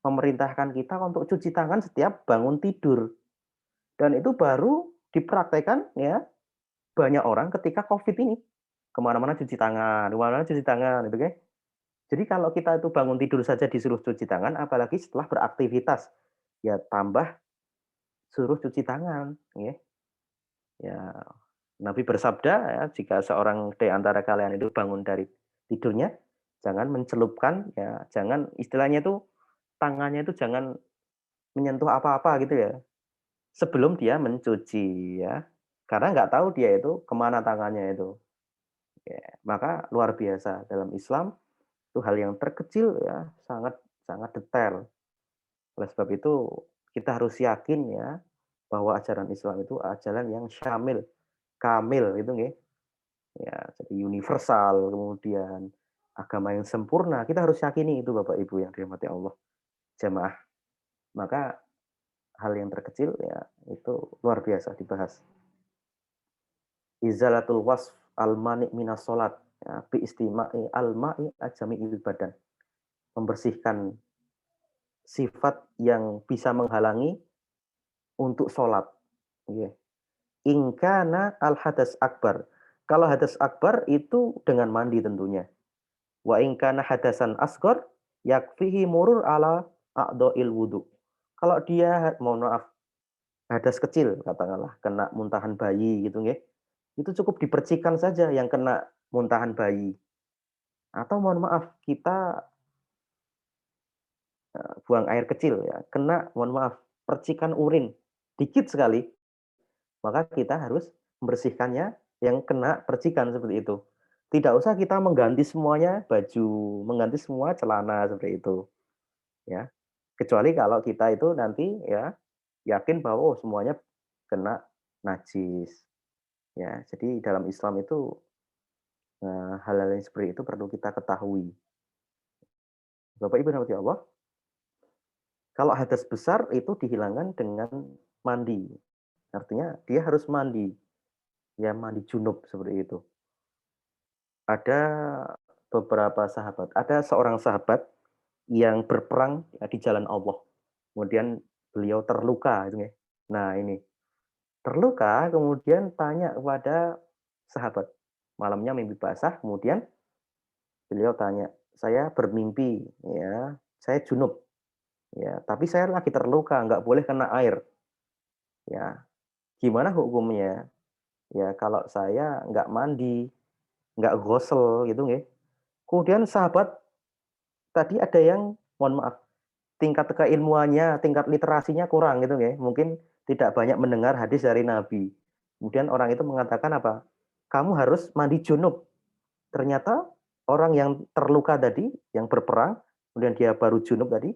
memerintahkan kita untuk cuci tangan setiap bangun tidur. Dan itu baru dipraktekkan ya banyak orang ketika COVID ini. Kemana-mana cuci tangan, kemana-mana cuci tangan, gitu kan. Jadi kalau kita itu bangun tidur saja disuruh cuci tangan, apalagi setelah beraktivitas, ya tambah suruh cuci tangan, ya. Ya, Nabi bersabda ya, jika seorang di antara kalian itu bangun dari tidurnya, jangan mencelupkan, ya, jangan istilahnya itu tangannya itu jangan menyentuh apa-apa gitu ya, sebelum dia mencuci ya. Karena nggak tahu dia itu kemana tangannya itu. Ya, maka luar biasa dalam Islam itu hal yang terkecil ya sangat sangat detail. Oleh sebab itu kita harus yakin ya bahwa ajaran Islam itu ajaran yang syamil, kamil gitu nggih. Ya, jadi universal, kemudian agama yang sempurna. Kita harus yakini itu Bapak Ibu yang dirahmati Allah, jamaah. Maka hal yang terkecil ya itu luar biasa dibahas. Izalatul wasf al-mani' minas salat, ya, bi istima'i al-ma'i ajami'il badan. Membersihkan sifat yang bisa menghalangi untuk sholat. Iya. In kana al-hadas akbar. Kalau hadas akbar itu dengan mandi tentunya. Wa in kana hadasan asghar yakfihi murur ala a'dha'il wudu. Kalau dia mohon maaf hadas kecil katakanlah kena muntahan bayi gitu nggih. Itu cukup dipercikan saja yang kena muntahan bayi. Atau mohon maaf kita buang air kecil ya, kena mohon maaf percikan urin dikit sekali, maka kita harus membersihkannya yang kena percikan seperti itu. Tidak usah kita mengganti semuanya baju, mengganti semua celana seperti itu, ya. Kecuali kalau kita itu nanti ya yakin bahwa oh semuanya kena najis, ya. Jadi dalam Islam itu hal-hal yang seperti itu perlu kita ketahui. Bapak Ibu rahmati Allah, kalau hadas besar itu dihilangkan dengan mandi. Artinya dia harus mandi, ya mandi junub seperti itu. Ada beberapa sahabat, ada seorang sahabat yang berperang ya, di jalan Allah. Kemudian beliau terluka gitu ya. Nah, ini terluka kemudian tanya kepada sahabat. Malamnya mimpi basah, kemudian beliau tanya, "Saya bermimpi ya, saya junub ya, tapi saya lagi terluka, nggak boleh kena air. Ya, gimana hukumnya?" Ya, kalau saya nggak mandi, nggak ghusl gitu nggih. Kemudian sahabat tadi ada yang mohon maaf, tingkat keilmuannya, tingkat literasinya kurang gitu nggih, mungkin tidak banyak mendengar hadis dari Nabi. Kemudian orang itu mengatakan apa, "Kamu harus mandi junub." Ternyata orang yang terluka tadi, yang berperang, kemudian dia baru junub tadi,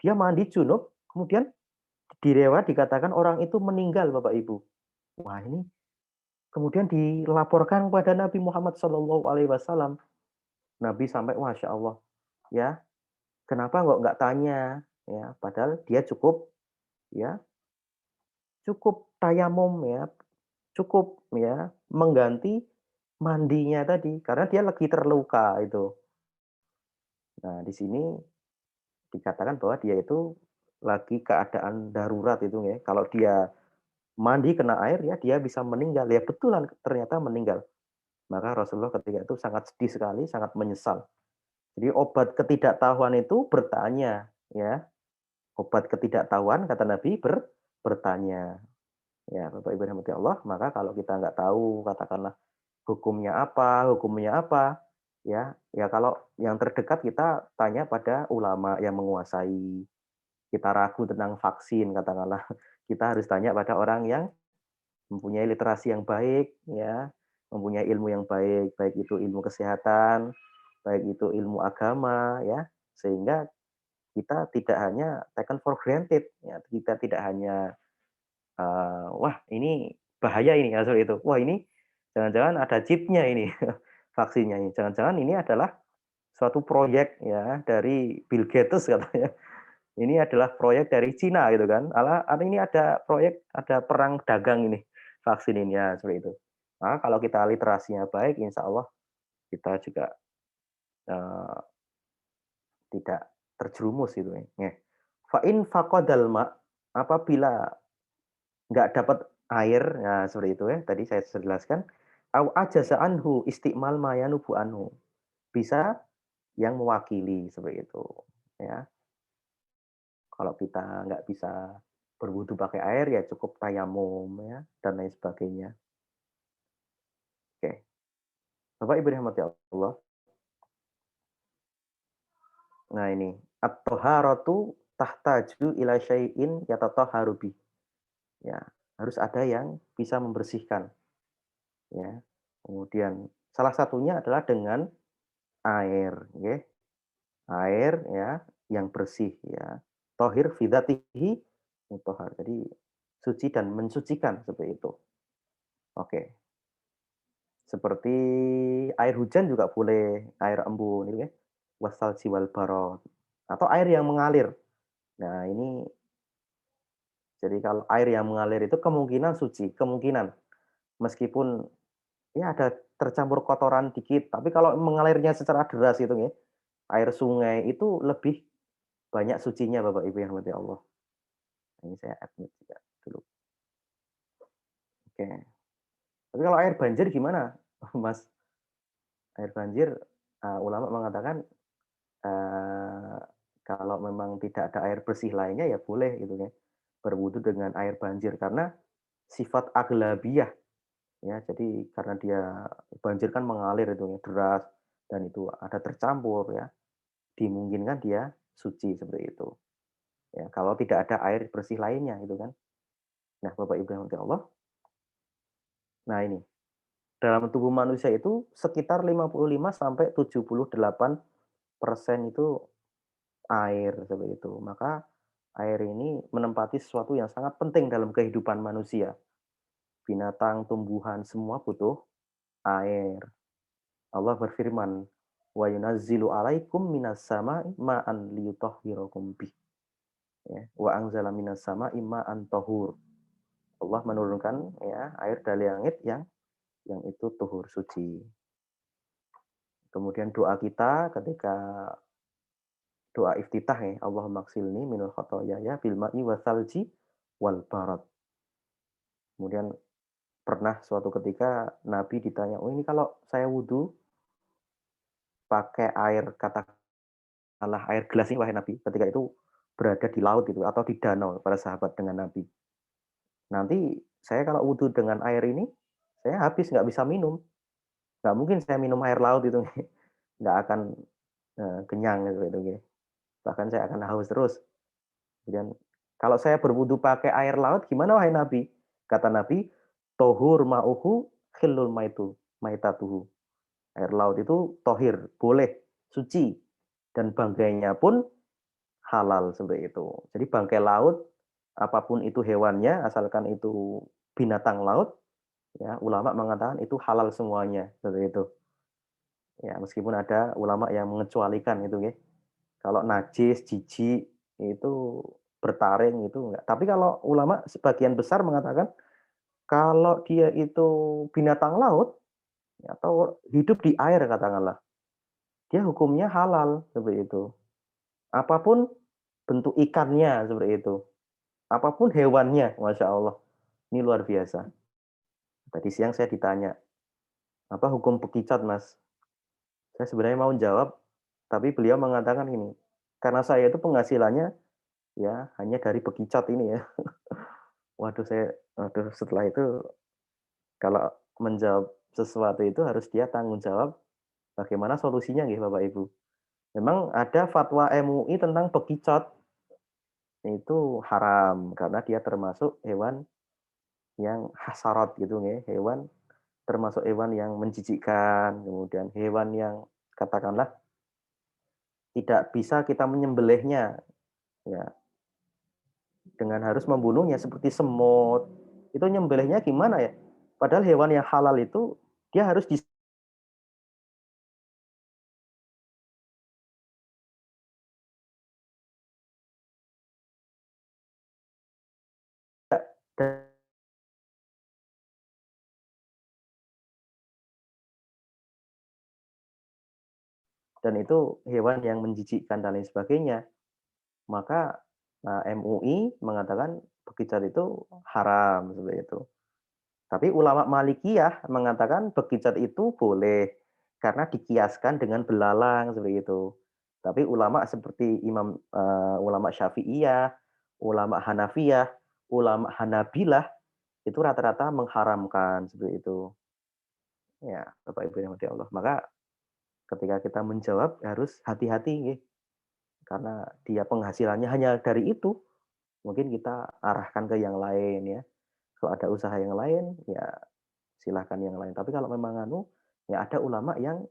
dia mandi junub, kemudian dikatakan orang itu meninggal Bapak Ibu. Wah ini kemudian dilaporkan kepada Nabi Muhammad SAW. Nabi sampai, Masya Allah, ya kenapa nggak tanya, ya padahal dia cukup, ya cukup tayamum ya, cukup ya mengganti mandinya tadi karena dia lagi terluka itu. Nah, di sini dikatakan bahwa dia itu lagi keadaan darurat itu ya. Kalau dia mandi kena air ya dia bisa meninggal. Ya betulan ternyata meninggal. Maka Rasulullah ketika itu sangat sedih sekali, sangat menyesal. Jadi obat ketidaktahuan itu bertanya, ya. Obat ketidaktahuan kata Nabi bertanya. Ya, Bapak Ibu rahmati Allah, maka kalau kita nggak tahu katakanlah hukumnya apa, ya, ya kalau yang terdekat kita tanya pada ulama yang menguasai. Kita ragu tentang vaksin katakanlah, kita harus tanya pada orang yang mempunyai literasi yang baik, ya, mempunyai ilmu yang baik, baik itu ilmu kesehatan, baik itu ilmu agama, ya, sehingga kita tidak hanya taken for granted, ya, kita tidak hanya wah ini bahaya ini hasil itu, wah ini jangan-jangan ada chipnya ini vaksinnya ini, jangan-jangan ini adalah suatu proyek ya dari Bill Gates katanya. Ini adalah proyek dari Cina gitu kan. Ini ada proyek, ada perang dagang ini, vaksin ini ya seperti itu. Nah, kalau kita literasinya baik, insya Allah kita juga tidak terjerumus gitu ya. Fa in faqadal ma, apabila nggak dapat air, nah seperti itu ya, tadi saya sudah jelaskan, au ajaza anhu istiqmal ma yanubu anhu, bisa yang mewakili seperti itu, ya. Kalau kita nggak bisa berwudu pakai air, ya cukup tayamum ya, dan lain sebagainya. Oke. Bapak Ibu dirahmati Allah. Nah ini, at-thaharatu tahtaju ila syai'in yatatahharu bih. Ya, harus ada yang bisa membersihkan, ya. Kemudian salah satunya adalah dengan air, ya. Air ya yang bersih ya. Tohir fi dzatihi mutahhar. Jadi suci dan mensucikan seperti itu. Oke. Seperti air hujan juga boleh, air embun itu ya. Wassalji wal barad. Atau air yang mengalir. Nah, ini jadi kalau air yang mengalir itu kemungkinan suci, kemungkinan. Meskipun ya ada tercampur kotoran dikit, tapi kalau mengalirnya secara deras itu ya, air sungai itu lebih banyak sucinya Bapak Ibu yang dirahmati Allah. Ini saya admit juga dulu. Oke. Tapi kalau air banjir gimana, Mas? Air banjir, ulama mengatakan, eee, kalau memang tidak ada air bersih lainnya ya boleh gitu ya, berwudu dengan air banjir karena sifat aghlabiyah ya. Jadi karena dia banjir kan mengalir itu ya, deras dan itu ada tercampur ya, dimungkinkan dia suci seperti itu. Ya, kalau tidak ada air bersih lainnya gitu kan. Nah, Bapak Ibu yang dirahmati Allah, nah ini dalam tubuh manusia itu sekitar 55 sampai 78% itu air, seperti itu. Maka air ini menempati sesuatu yang sangat penting dalam kehidupan manusia. Binatang, tumbuhan, semua butuh air. Allah berfirman, "Wa yunazzilu 'alaikum minas sama'i ma'an liyutahhirakum bih." Ya, wa anzala minas sama'i ma'an tahur. Allah menurunkan ya air dari langit yang itu tuhur suci. Kemudian doa kita ketika doa iftitah ya, Allahumma ksilni minal khotoyaya bil ma'i wasalji wal barad. Kemudian pernah suatu ketika Nabi ditanya, "Oh ini kalau saya wudhu pakai air katakanlah air gelas ini wahai Nabi." Ketika itu berada di laut itu atau di danau para sahabat dengan Nabi. Nanti saya kalau wudhu dengan air ini, saya habis nggak bisa minum. Nggak mungkin saya minum air laut itu, nggak akan kenyang gitu. Bahkan saya akan haus terus. Kemudian, kalau saya berwudu pakai air laut gimana wahai Nabi? Kata Nabi, tohur ma'uhu khillul maitatuhu. Air laut itu tohir, boleh, suci. Dan bangkainya pun halal seperti itu. Jadi bangkai laut, apapun itu hewannya, asalkan itu binatang laut, ya ulama mengatakan itu halal semuanya seperti itu. Ya, meskipun ada ulama yang mengecualikan itu ya. Kalau najis, jijik, itu bertaring itu enggak. Tapi kalau ulama sebagian besar mengatakan, kalau dia itu binatang laut, atau hidup di air katakanlah, dia hukumnya halal, seperti itu. Apapun bentuk ikannya, seperti itu. Apapun hewannya, Masya Allah. Ini luar biasa. Tadi siang saya ditanya, apa hukum bekicot, Mas? Saya sebenarnya mau jawab, tapi beliau mengatakan ini, karena saya itu penghasilannya ya hanya dari bekicot ini ya. Waduh setelah itu kalau menjawab sesuatu itu harus dia tanggung jawab bagaimana solusinya nggih Bapak Ibu. Memang ada fatwa MUI tentang bekicot, itu haram karena dia termasuk hewan yang hasarat gitu nggih, hewan termasuk hewan yang menjijikkan, kemudian hewan yang katakanlah tidak bisa kita menyembelihnya, ya dengan harus membunuhnya seperti semut. Itu nyembelihnya gimana ya? Padahal hewan yang halal itu dia harus dan itu hewan yang menjijikkan dan lain sebagainya, maka MUI mengatakan bekicot itu haram seperti itu. Tapi ulama Malikiyah mengatakan bekicot itu boleh karena dikiaskan dengan belalang seperti itu. Tapi ulama seperti ulama Syafi'iyah, ulama Hanafiyah, ulama Hanabilah itu rata-rata mengharamkan seperti itu. Ya, Bapak Ibu yang dirahmati Allah. Maka ketika kita menjawab harus hati-hati nggih. Karena dia penghasilannya hanya dari itu, mungkin kita arahkan ke yang lain ya. Kalau ada usaha yang lain, ya silahkan yang lain. Tapi kalau memang ya ada ulama yang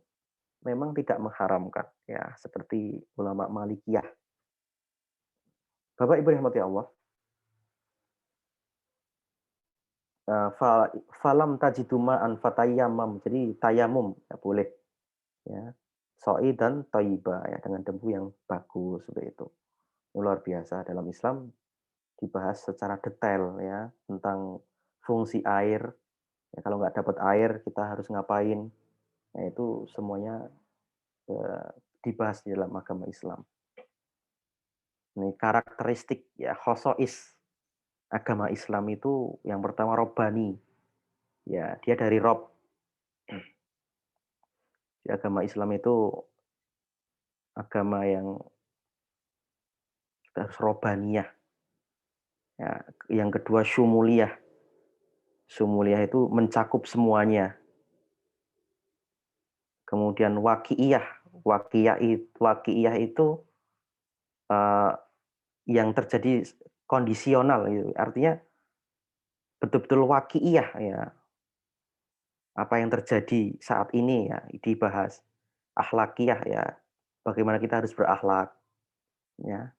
memang tidak mengharamkan, ya seperti ulama Malikiyah. Bapak Ibu rahmati Allah, falam tajidu ma'an fatayammam. Jadi tayamum ya boleh ya. Soi dan toiba ya dengan debu yang bagus seperti itu. Ini luar biasa dalam Islam dibahas secara detail ya tentang fungsi air. Ya, kalau nggak dapat air kita harus ngapain? Nah, itu semuanya dibahas di dalam agama Islam. Ini karakteristik ya khosois agama Islam itu yang pertama Robbani. Ya, dia dari Rob. Di agama Islam itu agama yang kita harus Robbaniyah. Ya, yang kedua Syumuliyah. Syumuliyah itu mencakup semuanya. Kemudian Waqi'iyah. Waqi'iyah itu yang terjadi kondisional gitu. Artinya betul-betul waqi'iyah ya. Apa yang terjadi saat ini ya dibahas. Akhlakiyah ya. Bagaimana kita harus berakhlak ya.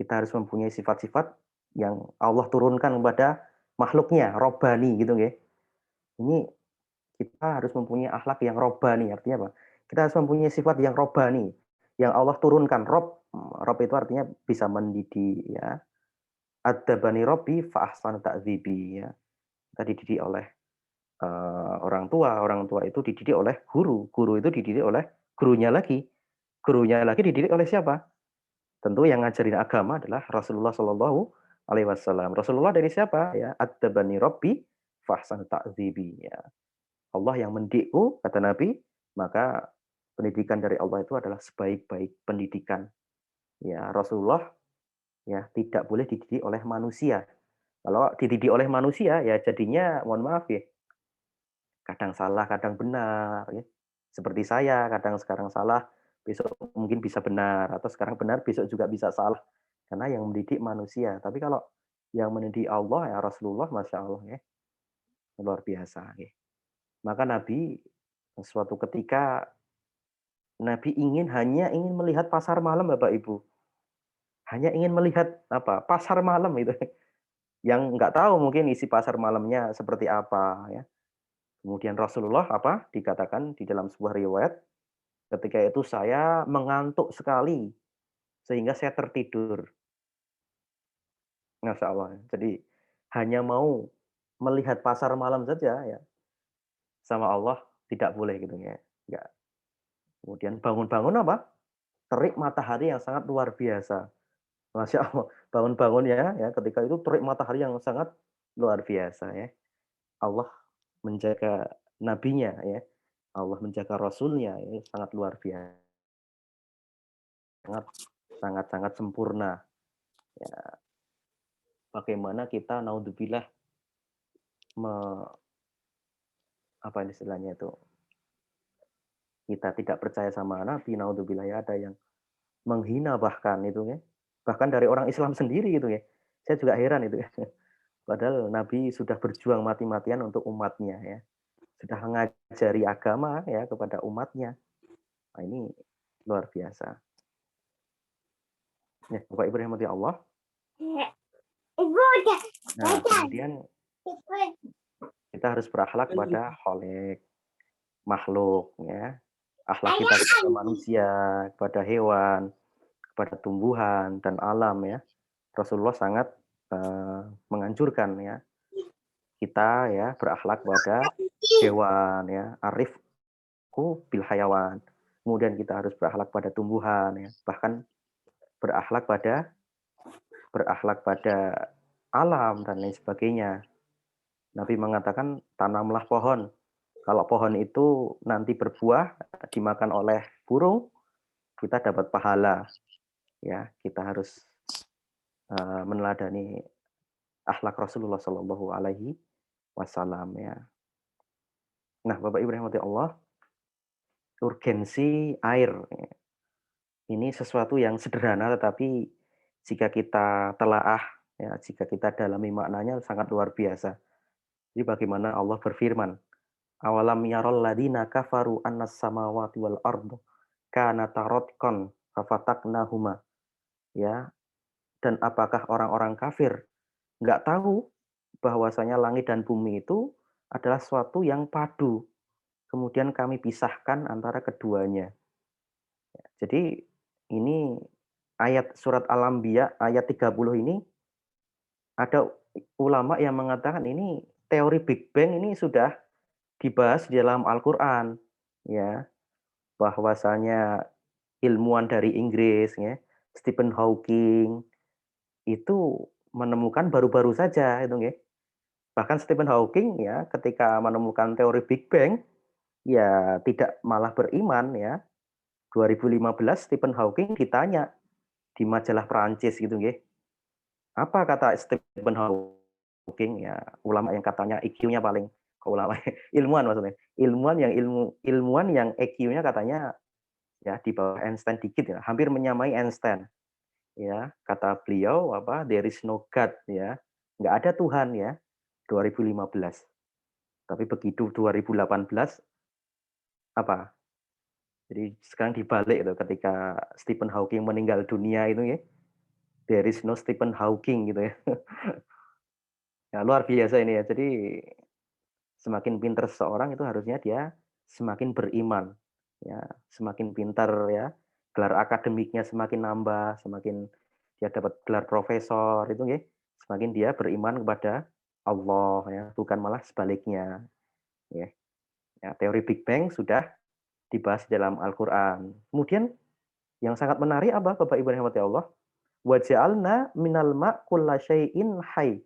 Kita harus mempunyai sifat-sifat yang Allah turunkan kepada makhluknya, robbani gitu nggih. Ini kita harus mempunyai akhlak yang robbani, artinya apa? Kita harus mempunyai sifat yang robbani, yang Allah turunkan. Rob itu artinya bisa mendidik ya. Adzabani Robbi fa ahsana ta'dzibi ya. Kita dididik oleh orang tua itu dididik oleh guru itu dididik oleh gurunya lagi dididik oleh siapa? Tentu yang ngajarin agama adalah Rasulullah Shallallahu Alaihi Wasallam. Rasulullah dari siapa? Ya, adzabani Robbi fahsan ta'dzibi. Ya. Allah yang mendikku, kata Nabi, maka pendidikan dari Allah itu adalah sebaik-baik pendidikan. Ya, Rasulullah ya tidak boleh dididik oleh manusia. Kalau dididik oleh manusia ya jadinya mohon maaf ya, kadang salah, kadang benar ya. Seperti saya, kadang sekarang salah, besok mungkin bisa benar atau sekarang benar, besok juga bisa salah. Karena yang mendidik manusia. Tapi kalau yang mendidik Allah ya Rasulullah, Masya Allah ya, luar biasa ya. Maka Nabi suatu ketika Nabi hanya ingin melihat pasar malam Bapak Ibu. Hanya ingin melihat apa? Pasar malam itu. Yang nggak tahu mungkin isi pasar malamnya seperti apa ya. Kemudian Rasulullah apa? Dikatakan di dalam sebuah riwayat, ketika itu saya mengantuk sekali sehingga saya tertidur. Masya Allah. Jadi hanya mau melihat pasar malam saja ya sama Allah tidak boleh gitu ya. Enggak. Kemudian bangun-bangun apa? Terik matahari yang sangat luar biasa. Masya Allah. Bangun-bangun ya ketika itu terik matahari yang sangat luar biasa ya. Allah menjaga nabinya ya. Allah menjaga rasulnya ini sangat luar biasa. Sangat sempurna. Ya, bagaimana kita naudzubillah apa istilahnya itu? Kita tidak percaya sama Nabi, naudzubillah ya ada yang menghina bahkan itu ya. Bahkan dari orang Islam sendiri gitu ya. Saya juga heran itu ya. Padahal Nabi sudah berjuang mati-matian untuk umatnya ya. Sudah mengajari agama ya kepada umatnya. Nah, ini luar biasa. Ya, Bapak Ibu rahmati Allah. Nah, kemudian kita harus berakhlak kepada kholik, makhluk ya. Akhlak kita kepada manusia, kepada hewan, kepada tumbuhan dan alam ya. Rasulullah sangat menganjurkan ya kita ya berakhlak pada hewan ya, arifku bil hayawan. kemudian kita harus berakhlak pada tumbuhan, ya, bahkan berakhlak pada alam dan lain sebagainya. Nabi mengatakan tanamlah pohon. Kalau pohon itu nanti berbuah dimakan oleh burung, kita dapat pahala. Ya, kita harus meneladani akhlak Rasulullah Shallallahu Alaihi Wasallam, ya. Nah, Bapak Ibu rahmati Allah, urgensi air ini sesuatu yang sederhana, tetapi jika kita telaah, ya, jika kita dalami maknanya sangat luar biasa. Jadi bagaimana Allah berfirman, awalam yarol ladina kafaru annas samawati wal ardu kanata ratqan fafataknahuma, ya. Dan apakah orang-orang kafir nggak tahu bahwasanya langit dan bumi itu adalah suatu yang padu, kemudian kami pisahkan antara keduanya. Jadi ini ayat surat Al-Anbiya ayat 30 ini ada ulama yang mengatakan ini teori Big Bang ini sudah dibahas di dalam Al-Qur'an, ya. Bahwasanya ilmuwan dari Inggris, ya, Stephen Hawking itu menemukan baru-baru saja itu, nggih. Bahkan Stephen Hawking, ya, ketika menemukan teori Big Bang, ya tidak malah beriman, ya. 2015 Stephen Hawking ditanya di majalah Perancis gitu, nggih. Apa kata Stephen Hawking, ya, ulama yang katanya IQ-nya paling ulama ilmuwan maksudnya, ilmuwan yang IQ-nya katanya ya di bawah Einstein dikit, ya, hampir menyamai Einstein. Ya, kata beliau apa, "There is no God," ya. Nggak ada Tuhan, ya, 2015. Tapi begitu 2018 apa, jadi sekarang dibalik itu ketika Stephen Hawking meninggal dunia itu, ya, there is no Stephen Hawking gitu, ya. Ya luar biasa ini, ya. Jadi semakin pintar seseorang itu harusnya dia semakin beriman, ya, semakin pintar, ya, gelar akademiknya semakin nambah, semakin dia dapat gelar profesor itu, nggih, semakin dia beriman kepada Allah, ya, bukan malah sebaliknya, ya. Ya, teori Big Bang sudah dibahas dalam Al-Qur'an. Kemudian yang sangat menarik apa Bapak Ibu rahmati Allah? Wa ja'alna minal ma' kulla syai'in hayy.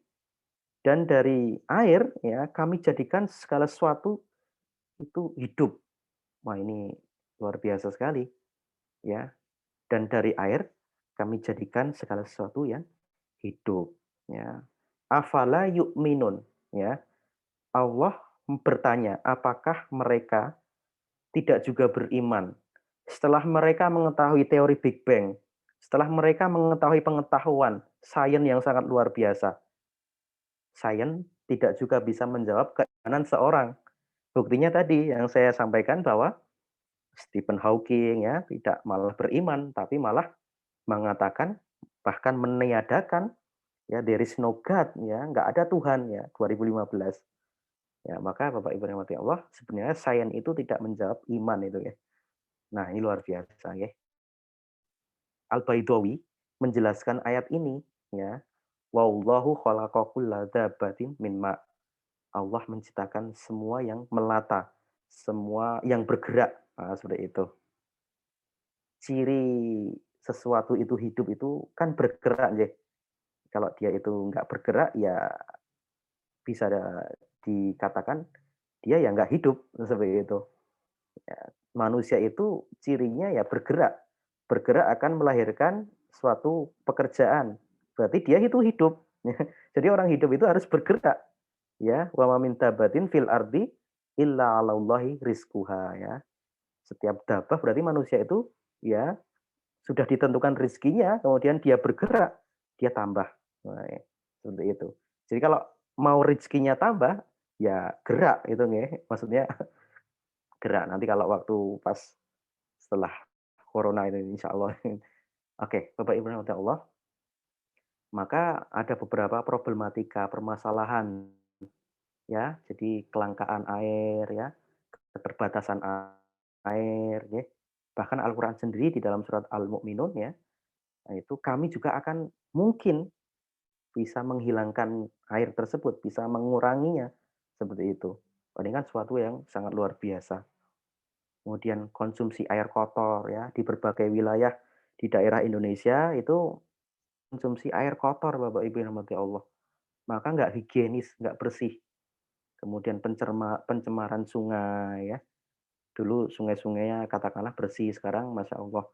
Dan dari air, ya, kami jadikan segala sesuatu itu hidup. Wah, ini luar biasa sekali, ya. Dan dari air kami jadikan segala sesuatu yang hidup, ya. Afala yu'minun, ya. Allah bertanya, apakah mereka tidak juga beriman setelah mereka mengetahui teori Big Bang, setelah mereka mengetahui pengetahuan sains yang sangat luar biasa. Sains tidak juga bisa menjawab keimanan seorang. Buktinya tadi yang saya sampaikan bahwa Stephen Hawking, ya, tidak malah beriman, tapi malah mengatakan bahkan meniadakan, ya, there is no God, ya, nggak ada Tuhan, ya, 2015. Ya, maka Bapak Ibu yang dirahmati Allah, sebenarnya sains itu tidak menjawab iman itu, ya. Nah, ini luar biasa, ya. Al-Baidawi menjelaskan ayat ini, ya. Wallahu khalaqa kulla dzabbatin min ma'. Allah menciptakan semua yang melata, semua yang bergerak. Nah, seperti itu. Ciri sesuatu itu hidup itu kan bergerak, nggih. Kalau dia itu nggak bergerak, ya bisa dikatakan dia ya nggak hidup, seperti itu. Ya, manusia itu cirinya ya bergerak. Bergerak akan melahirkan suatu pekerjaan. Berarti dia itu hidup. Jadi orang hidup itu harus bergerak. Ya, wa ma min dabatin fil ardi illa 'alallahi rizquha, ya. Setiap dabah berarti manusia itu ya sudah ditentukan rezekinya, kemudian dia bergerak, dia tambah. Nah, ya, seperti itu. Jadi kalau mau rezekinya tambah, ya gerak itu nggih. Maksudnya gerak. Nanti kalau waktu pas setelah corona ini insya Allah. Oke, Bapak Ibu yang Allah, maka ada beberapa problematika permasalahan, ya. Jadi kelangkaan air, ya, keterbatasan air, ya. Bahkan Al-Qur'an sendiri di dalam surat Al-Mu'minun, ya, nah itu kami juga akan mungkin bisa menghilangkan air tersebut, bisa menguranginya, seperti itu. Ini kan suatu yang sangat luar biasa. kemudian konsumsi air kotor ya, di berbagai wilayah di daerah Indonesia itu konsumsi air kotor Bapak Ibu yang dirahmati Allah. Maka nggak higienis, nggak bersih. Kemudian pencemaran sungai ya. Dulu sungai-sungainya katakanlah bersih, sekarang Masya Allah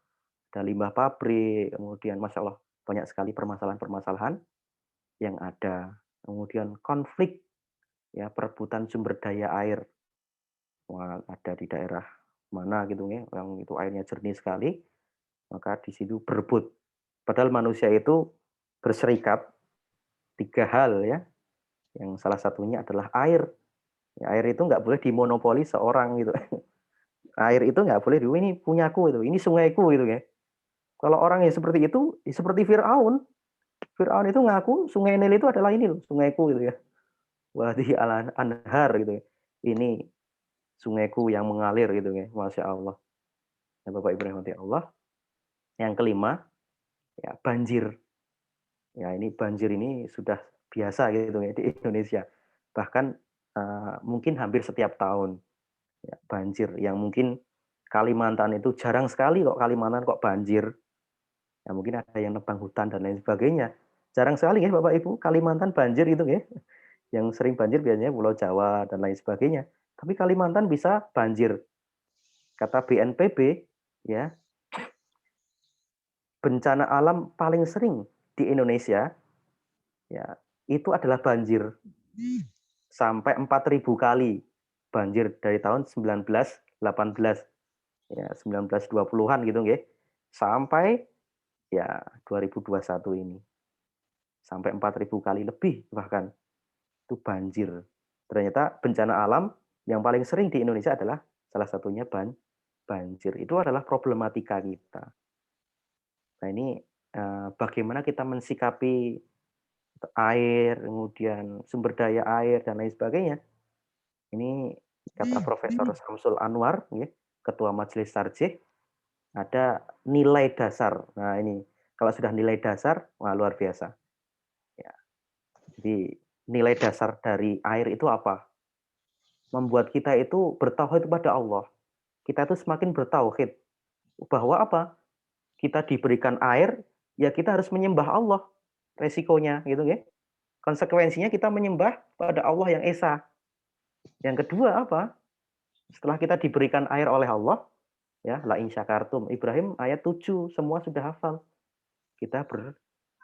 ada limbah pabrik, kemudian Masya Allah banyak sekali permasalahan-permasalahan yang ada. Kemudian konflik ya, perebutan sumber daya air. Wah, ada di daerah mana gitu ya, yang itu airnya jernih sekali, maka di situ berebut. Padahal manusia itu berserikat 3 hal ya, yang salah satunya adalah air. Ya, air itu nggak boleh dimonopoli seorang gitu. Air itu nggak boleh, "Ini punyaku itu, ini sungaiku," gitu ya. Kalau orang yang seperti itu, ya seperti Firaun. Firaun itu ngaku Sungai Nil itu adalah ini loh, sungaiku gitu ya. Wadi al anhar gitu ya. Ini sungaiku yang mengalir gitu ya. Masya Allah. Nah, Bapak Ibu rahmati Allah. Yang kelima, ya banjir. Ya ini banjir ini sudah biasa gitu ya di Indonesia. Bahkan mungkin hampir setiap tahun ya, banjir yang mungkin Kalimantan itu jarang sekali kok Kalimantan kok banjir. Ya mungkin ada yang nebang hutan dan lain sebagainya. Jarang sekali ya Bapak Ibu Kalimantan banjir itu ya. Yang sering banjir biasanya Pulau Jawa dan lain sebagainya. Tapi Kalimantan bisa banjir. Kata BNPB ya, bencana alam paling sering di Indonesia ya itu adalah banjir. Sampai 4.000 kali banjir dari tahun 1918 ya 1920-an gitu nggih. Sampai ya 2021 ini. Sampai 4.000 kali lebih bahkan itu banjir. Ternyata bencana alam yang paling sering di Indonesia adalah salah satunya banjir. Itu adalah problematika kita. Nah ini bagaimana kita mensikapi air, kemudian sumber daya air dan lain sebagainya. Ini kata Profesor Samsul Anwar, ya, Ketua Majelis Tarjih, ada nilai dasar. Nah ini kalau sudah nilai dasar, wah luar biasa. Ya, jadi nilai dasar dari air itu apa? Membuat kita itu bertauhid kepada Allah. Kita itu semakin bertauhid bahwa apa? Kita diberikan air, ya kita harus menyembah Allah. Resikonya gitu ya. Konsekuensinya kita menyembah pada Allah yang esa. Yang kedua apa? Setelah kita diberikan air oleh Allah, ya, la in syakartum. Ibrahim ayat 7 semua sudah hafal. Kita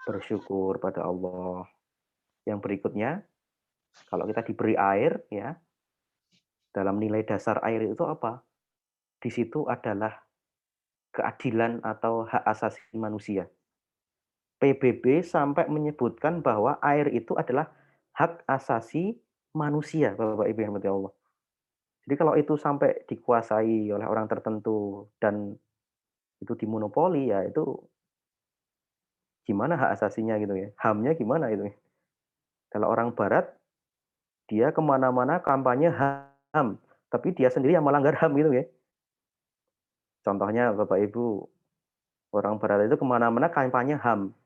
bersyukur pada Allah. Yang berikutnya, kalau kita diberi air, ya, dalam nilai dasar air itu apa? Di situ adalah keadilan atau hak asasi manusia. PBB sampai menyebutkan bahwa air itu adalah hak asasi manusia, Bapak Ibu yang dirahmati Allah. Jadi kalau itu sampai dikuasai oleh orang tertentu dan itu dimonopoli, ya itu gimana hak asasinya gitu ya, HAM-nya gimana itu ya. Kalau orang barat, dia kemana-mana kampanye HAM, tapi dia sendiri yang melanggar HAM gitu ya. Contohnya Bapak Ibu, orang barat itu kemana-mana kampanye HAM.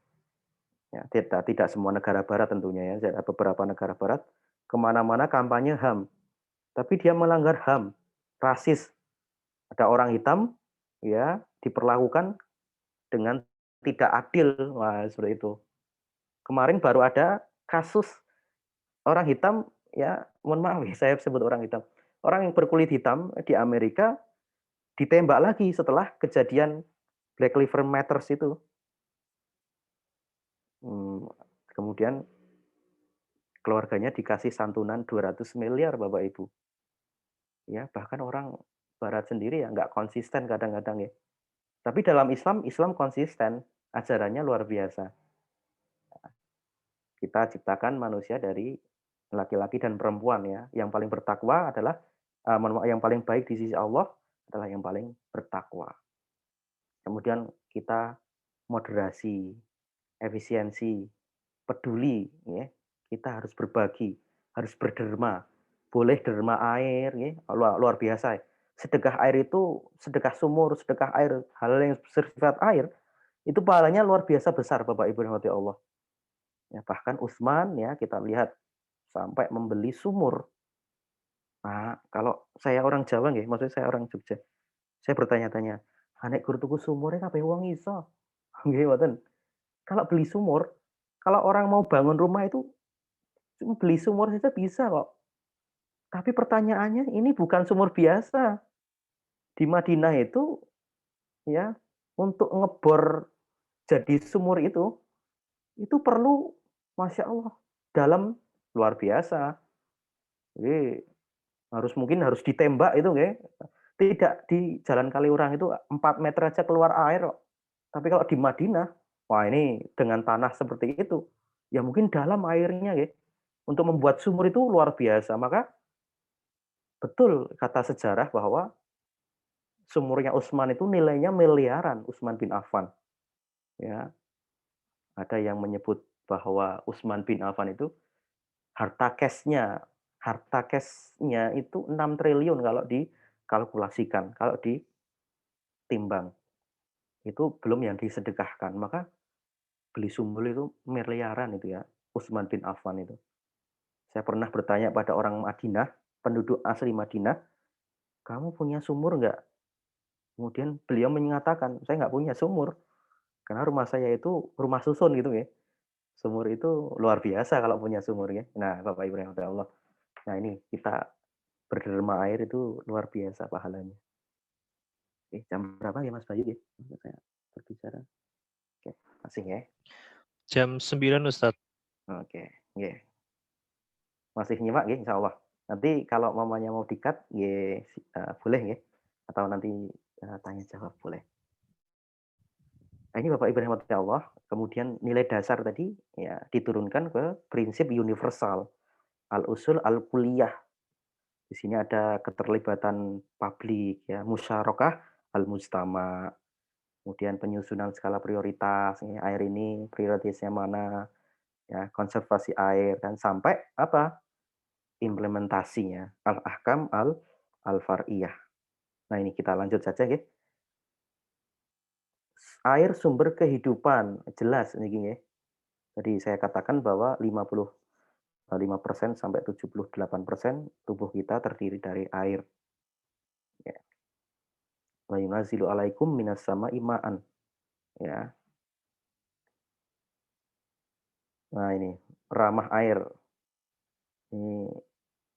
Ya, tidak semua negara barat tentunya ya, ada beberapa negara barat, kemana-mana kampanye HAM. Tapi dia melanggar HAM, rasis. Ada orang hitam, ya diperlakukan dengan tidak adil, wah seperti itu. Kemarin baru ada kasus orang hitam, ya mohon maaf ya saya sebut orang hitam. Orang yang berkulit hitam di Amerika ditembak lagi setelah kejadian Black Lives Matter itu. Hmm, kemudian keluarganya dikasih santunan 200 miliar Bapak Ibu. Ya, bahkan orang barat sendiri ya nggak konsisten kadang-kadang ya. Tapi dalam Islam, Islam konsisten, ajarannya luar biasa. Kita ciptakan manusia dari laki-laki dan perempuan ya. Yang paling bertakwa adalah yang paling baik di sisi Allah adalah yang paling bertakwa. Kemudian kita moderasi, efisiensi, peduli ya. Kita harus berbagi, harus berderma. Boleh derma air ya, luar biasa. Ya. Sedekah air itu, sedekah sumur, sedekah air, hal yang bersifat air, itu pahalanya luar biasa besar Bapak Ibu rahmati Allah. Ya, bahkan Utsman ya kita lihat sampai membeli sumur. Nah, kalau saya orang Jawa nggih, maksudnya saya orang Jogja. Saya bertanya-tanya, "Ha nek gur tuku sumure kabeh wong iso?" Nggih mboten. Kalau beli sumur, kalau orang mau bangun rumah itu beli sumur saja bisa kok. Tapi pertanyaannya ini bukan sumur biasa. Di Madinah ya, untuk ngebor jadi sumur itu perlu Masya Allah, dalam luar biasa. Jadi mungkin harus ditembak itu nggih. Tidak di Jalan Kaliurang itu 4 meter aja keluar air kok. Tapi kalau di Madinah, wah ini dengan tanah seperti itu, ya mungkin dalam airnya nggih. Untuk membuat sumur itu luar biasa. Maka betul kata sejarah bahwa sumurnya Utsman itu nilainya miliaran, Utsman bin Affan, ya. Ada yang menyebut bahwa Utsman bin Affan itu harta cashnya harta cashnya itu 6 triliun kalau dikalkulasikan, kalau ditimbang. Itu belum yang disedekahkan. Maka beli sumur itu miliaran itu ya, Utsman bin Affan itu. Saya pernah bertanya pada orang Madinah, penduduk asli Madinah, "Kamu punya sumur nggak?" Kemudian beliau menyatakan, "Saya nggak punya sumur, karena rumah saya itu rumah susun," gitu ya. Sumur itu luar biasa kalau punya sumur ya. Nah, Bapak Ibu yang dirahmati Allah. Nah, ini kita berderma air itu luar biasa pahalanya. Jam berapa ya Mas Bayu ya? Saya berbicara. Oke, masih ya? Jam 9 Ustadz. Oke, nggih. Masih nyimak nggih insyaallah. Nanti kalau mamanya mau di-cut nggih boleh nggih, atau nanti, tanya jawab boleh. Nah, ini Bapak Ibu yang dirahmati Allah, kemudian nilai dasar tadi ya diturunkan ke prinsip universal, al-usul al-kulliyah. Di sini ada keterlibatan publik ya, musyarakah al-mujtama, kemudian penyusunan skala prioritas, ini air ini prioritasnya mana, ya konservasi air dan sampai apa, implementasinya, al-ahkam al-far'iyah. Nah, ini kita lanjut saja nggih. Air sumber kehidupan, jelas niki nggih. Tadi saya katakan bahwa 55% sampai 78% tubuh kita terdiri dari air, ya. Wa yunazzilu 'alaikum minas sama'i ma'an, ya. Nah, ini ramah air, ini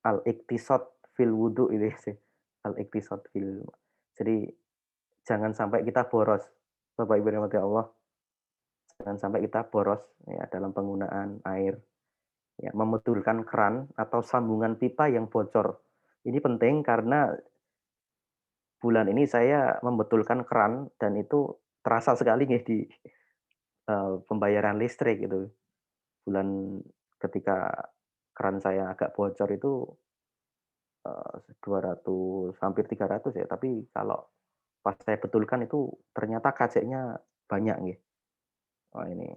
al-iktisad fil wudu ini sih, al-iktisad fil jadi jangan sampai kita boros, Bapak Ibu yang dirahmati Allah, jangan sampai kita boros ya dalam penggunaan air. Ya, membetulkan keran atau sambungan pipa yang bocor. Ini penting karena bulan ini saya membetulkan keran dan itu terasa sekali nih di, pembayaran listrik gitu. Bulan ketika keran saya agak bocor itu, 200 hampir 300 ya, tapi kalau pas saya betulkan itu ternyata KC-nya banyak nih. Oh ini,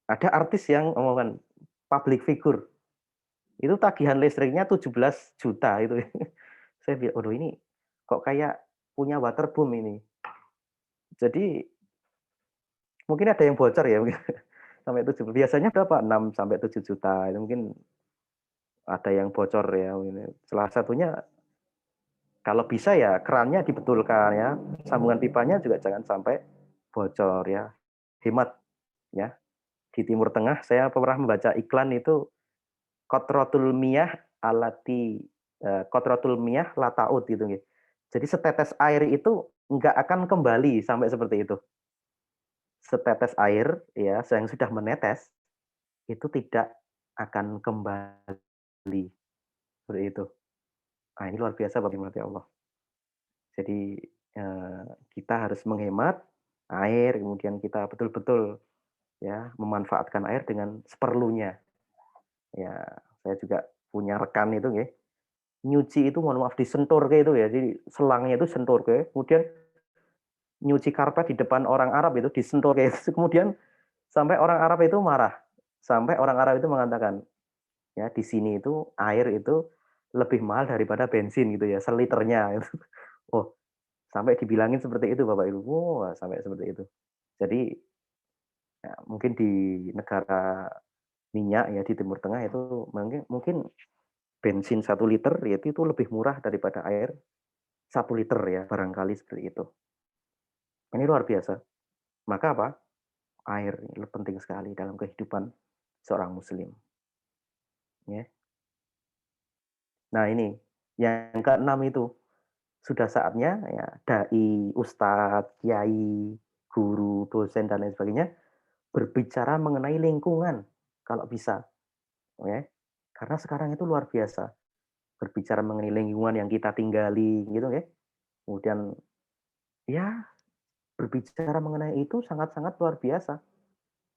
ada artis yang omongan public figure, itu tagihan listriknya 17 juta itu. Saya bilang, "Waduh ini kok kayak punya waterboom ini." Jadi mungkin ada yang bocor ya mungkin sampai 7 biasanya berapa? 6 sampai 7 juta itu mungkin ada yang bocor ya mungkin. Salah satunya kalau bisa ya kerannya dibetulkan ya, sambungan pipanya juga jangan sampai bocor ya. Hemat ya. Di Timur Tengah saya pernah membaca iklan itu Qatratul miyah alati qatratul miyah la ta'ud gitu nggih. Jadi setetes air itu enggak akan kembali sampai seperti itu. Setetes air ya yang sudah menetes itu tidak akan kembali, seperti itu. Nah, ini luar biasa bagi mati Allah. Jadi, kita harus menghemat air, kemudian kita betul-betul ya memanfaatkan air dengan seperlunya. Ya, saya juga punya rekan itu nggih, nyuci itu mohon maaf disenturke itu ya, jadi selangnya itu senturke, kemudian nyuci karpet di depan orang Arab itu disenturke, kemudian sampai orang Arab itu marah, sampai orang Arab itu mengatakan, ya di sini itu air itu lebih mahal daripada bensin gitu ya, seliternya itu. Oh, sampai dibilangin seperti itu Bapak Ibu, wah sampai seperti itu. Jadi, ya mungkin di negara minyak ya di Timur Tengah itu mungkin mungkin bensin 1 liter ya itu lebih murah daripada air 1 liter ya, barangkali seperti itu. Ini luar biasa. Maka apa? Air ini penting sekali dalam kehidupan seorang muslim, ya. Nah ini, yang keenam itu, sudah saatnya ya dai, ustadz, kiai, guru, dosen, dan lain sebagainya berbicara mengenai lingkungan kalau bisa, ya. Karena sekarang itu luar biasa, berbicara mengenai lingkungan yang kita tinggali gitu ya. Kemudian ya berbicara mengenai itu sangat-sangat luar biasa.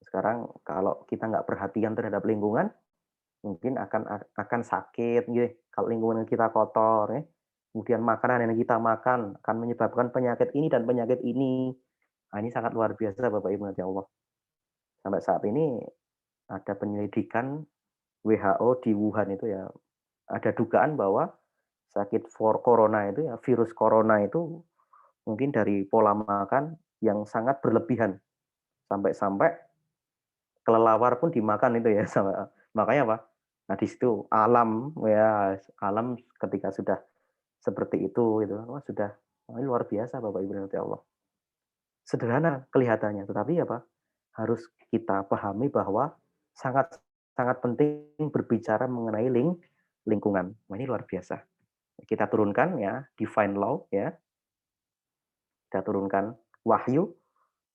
Sekarang kalau kita nggak perhatian terhadap lingkungan, mungkin akan sakit gitu, kalau lingkungan kita kotor ya. Kemudian makanan yang kita makan akan menyebabkan penyakit ini dan penyakit ini. Nah, ini sangat luar biasa Bapak Ibu ya Allah. Sampai saat ini ada penyelidikan WHO di Wuhan itu ya, ada dugaan bahwa sakit corona itu ya, virus corona itu mungkin dari pola makan yang sangat berlebihan. Sampai-sampai kelelawar pun dimakan itu ya sama. Makanya apa? Nah, di situ alam ya, alam ketika sudah seperti itu gitu, wah sudah ini luar biasa Bapak Ibu ya Allah. Sederhana kelihatannya, tetapi apa? Harus kita pahami bahwa sangat sangat penting berbicara mengenai lingkungan. Wah, ini luar biasa. Kita turunkan ya divine law ya, kita turunkan wahyu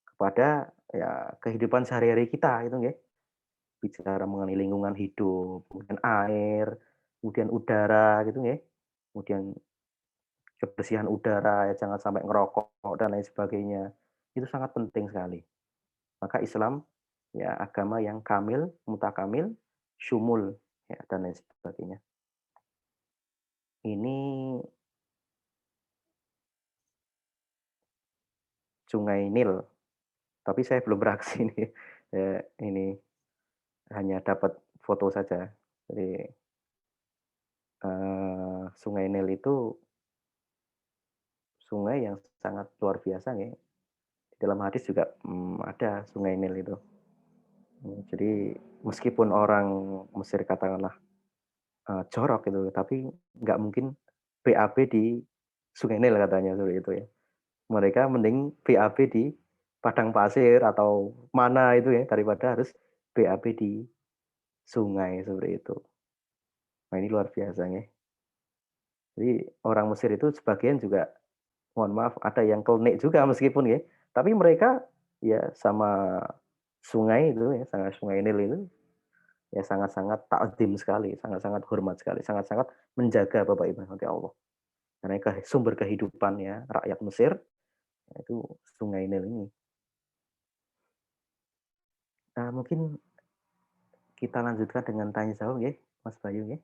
kepada ya kehidupan sehari-hari kita itu ya. Bicara mengenai lingkungan hidup, kemudian air, kemudian udara gitu ya. Kemudian kebersihan udara ya, jangan sampai ngerokok dan lain sebagainya. Itu sangat penting sekali. Maka Islam ya agama yang kamil, mutakamil, syumul ya dan lain sebagainya. Ini Sungai Nil, tapi saya belum beraksi nih. Ya, ini hanya dapat foto saja. Jadi Sungai Nil itu sungai yang sangat luar biasa ya. Di dalam hadis juga ada Sungai Nil itu. Jadi meskipun orang Mesir katakanlah jorok gitu, tapi nggak mungkin BAB di Sungai Nil katanya seperti itu ya. Mereka mending BAB di padang pasir atau mana itu ya daripada harus BAB di sungai seperti itu. Nah ini luar biasa ya. Jadi orang Mesir itu sebagian juga, mohon maaf, ada yang klenik juga meskipun ya, tapi mereka ya sama sungai itu ya, sama Sungai Nil itu ya sangat-sangat takdim sekali, sangat-sangat hormat sekali, sangat-sangat menjaga Bapak Ibu nanti Allah. Karena sumber kehidupan ya rakyat Mesir itu Sungai Nil ini. Nah, mungkin kita lanjutkan dengan tanya jawab ya, Mas Bayu ya.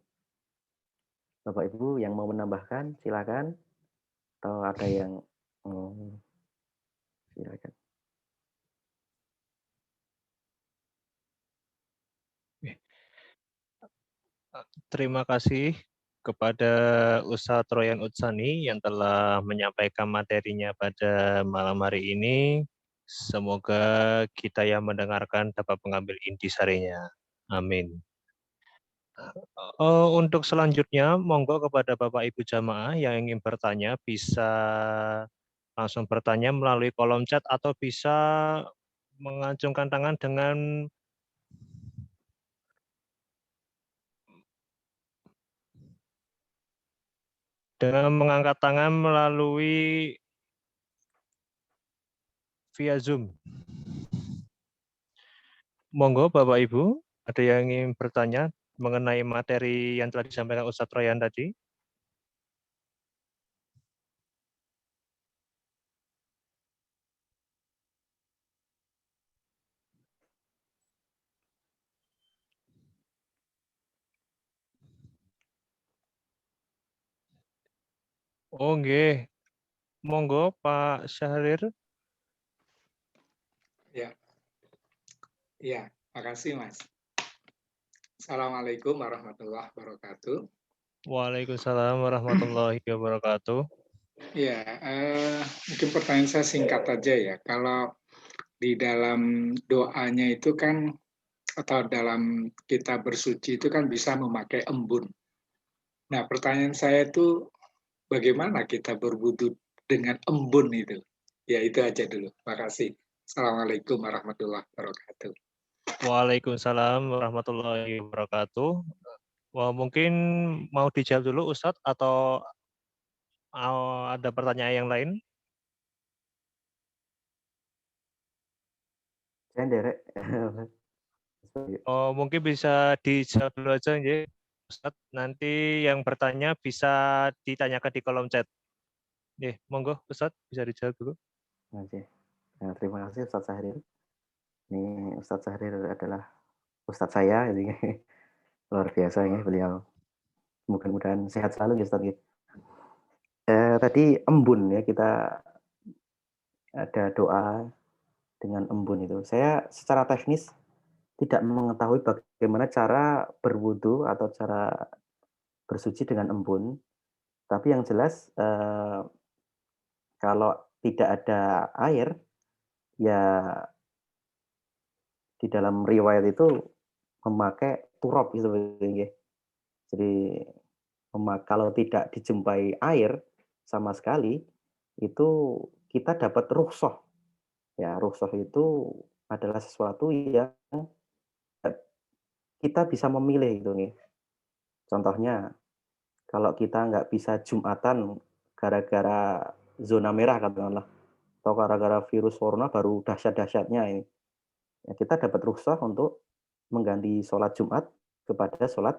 Bapak Ibu yang mau menambahkan silakan, atau ada yang silakan. Terima kasih kepada Ustadz Royan Utsani yang telah menyampaikan materinya pada malam hari ini. Semoga kita yang mendengarkan dapat mengambil intisarinya. Amin. Untuk selanjutnya, monggo kepada Bapak Ibu jamaah yang ingin bertanya bisa langsung bertanya melalui kolom chat atau bisa mengacungkan tangan dengan mengangkat tangan melalui via Zoom. Monggo Bapak Ibu, ada yang ingin bertanya mengenai materi yang telah disampaikan Ustadz Royan tadi? Oh nggih. Monggo Pak Syahrir. Ya, ya, makasih Mas. Assalamualaikum warahmatullahi wabarakatuh. Waalaikumsalam warahmatullahi wabarakatuh. Ya, mungkin pertanyaan saya singkat aja ya. Kalau di dalam doanya itu kan, atau dalam kita bersuci itu kan bisa memakai embun. Nah, pertanyaan saya itu bagaimana kita berwudu dengan embun itu. Ya itu aja dulu. Makasih. Assalamualaikum warahmatullahi wabarakatuh. Waalaikumsalam warahmatullahi wabarakatuh. Wah, mungkin mau dijawab dulu Ustadz atau ada pertanyaan yang lain? Saya derek. Oh, mungkin bisa dijawab dulu aja ya, Ustadz. Nanti yang bertanya bisa ditanyakan di kolom chat. Monggo Ustadz bisa dijawab dulu. Oke. Nah, terima kasih Ustadz Sahrir. Ini Ustadz Sahrir adalah Ustadz saya, jadi luar biasa ya beliau. Mudah-mudahan sehat selalu ya Ustadz. Tadi embun ya, kita ada doa dengan embun itu. Saya secara teknis tidak mengetahui bagaimana cara berwudu atau cara bersuci dengan embun. Tapi yang jelas kalau tidak ada air, ya di dalam riwayat itu memakai turab gitu. Jadi kalau tidak dijumpai air sama sekali, itu kita dapat rukhsah. Ya, rukhsah itu adalah sesuatu yang kita bisa memilih gitu nih. Contohnya, kalau kita nggak bisa Jumatan gara-gara zona merah katakanlah, atau gara-gara virus corona baru dahsyat-dahsyatnya ini, ya kita dapat rukhsah untuk mengganti sholat Jumat kepada sholat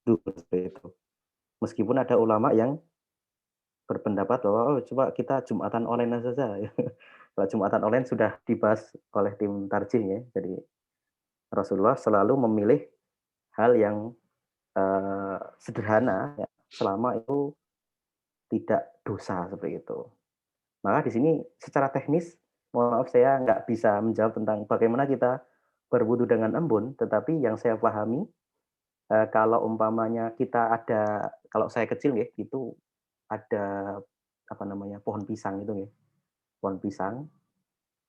duhur seperti itu. Meskipun ada ulama yang berpendapat bahwa oh, coba kita Jumatan online saja. Kalau Jumatan online sudah dibahas oleh tim tarjih ya. Jadi Rasulullah selalu memilih hal yang sederhana ya, selama itu tidak dosa seperti itu. Maka di sini secara teknis, mohon maaf saya nggak bisa menjawab tentang bagaimana kita berwudu dengan embun, tetapi yang saya pahami kalau umpamanya kita ada, kalau saya kecil ya, itu ada apa namanya pohon pisang itu ya, pohon pisang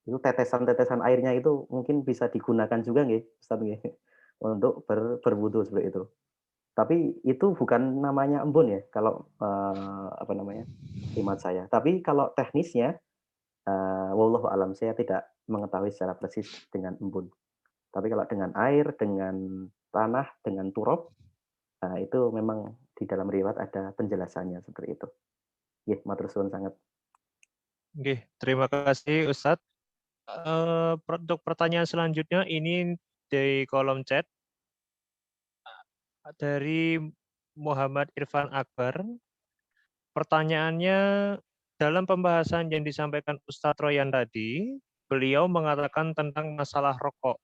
itu tetesan-tetesan airnya itu mungkin bisa digunakan juga nggih, Ustaz nggih, untuk berwudu seperti itu. Tapi itu bukan namanya embun ya, kalau apa namanya, imat saya. Tapi kalau teknisnya, wallahu alam, saya tidak mengetahui secara persis dengan embun. Tapi kalau dengan air, dengan tanah, dengan turab, itu memang di dalam riwayat ada penjelasannya seperti itu. Nggih, matur suwun sangat. Oke, terima kasih Ustadz. Untuk pertanyaan selanjutnya ini di kolom chat dari Muhammad Irfan Akbar. Pertanyaannya, dalam pembahasan yang disampaikan Ustadz Royan tadi, beliau mengatakan tentang masalah rokok.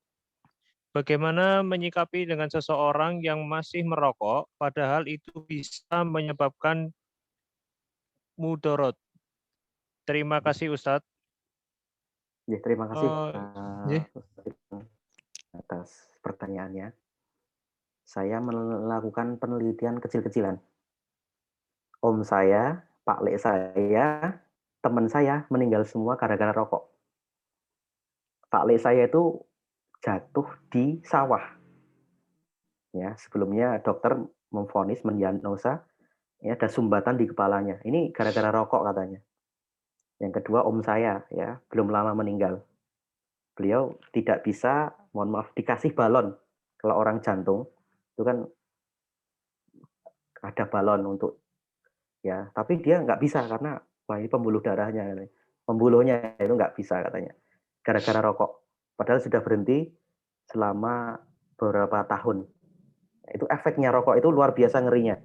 Bagaimana menyikapi dengan seseorang yang masih merokok, padahal itu bisa menyebabkan mudorot. Terima kasih Ustadz. Ya, terima kasih Yeah. atas pertanyaannya. Saya melakukan penelitian kecil-kecilan. Om saya, Pak Lek saya, teman saya meninggal semua gara-gara rokok. Pak Lek saya itu jatuh di sawah. Ya, sebelumnya dokter memvonis, mendiagnosa ya ada sumbatan di kepalanya. Ini gara-gara rokok katanya. Yang kedua om saya ya, belum lama meninggal. Beliau tidak bisa, mohon maaf, dikasih balon. Kalau orang jantung itu kan ada balon untuk ya, tapi dia nggak bisa karena wah ini pembuluh darahnya, pembuluhnya itu nggak bisa katanya, gara-gara rokok. Padahal sudah berhenti selama beberapa tahun. Itu efeknya rokok itu luar biasa ngerinya.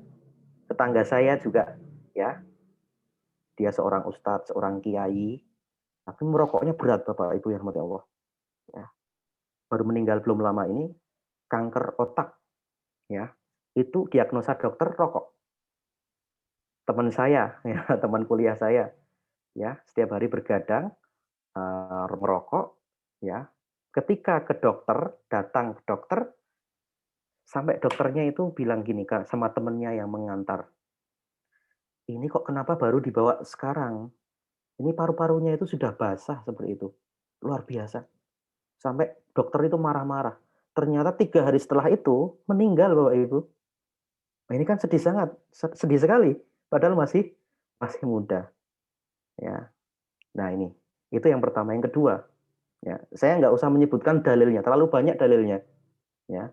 Tetangga saya juga ya, dia seorang ustadz, seorang kiai, tapi merokoknya berat Bapak Ibu yang rahmati Allah. Ya, baru meninggal belum lama ini kanker otak ya. Itu diagnosa dokter rokok. Teman saya ya, teman kuliah saya ya, setiap hari bergadang merokok ya. Ketika ke dokter, datang ke dokter, sampai dokternya itu bilang gini Kak, sama temennya yang mengantar. Ini kok kenapa baru dibawa sekarang? Ini paru-parunya itu sudah basah seperti itu. Luar biasa. Sampai dokter itu marah-marah. Ternyata 3 hari setelah itu meninggal Bapak Ibu. Nah, ini kan sedih sangat, sedih sekali. Padahal masih masih muda, ya. Nah ini, itu yang pertama. Yang kedua, ya, saya nggak usah menyebutkan dalilnya, terlalu banyak dalilnya, ya.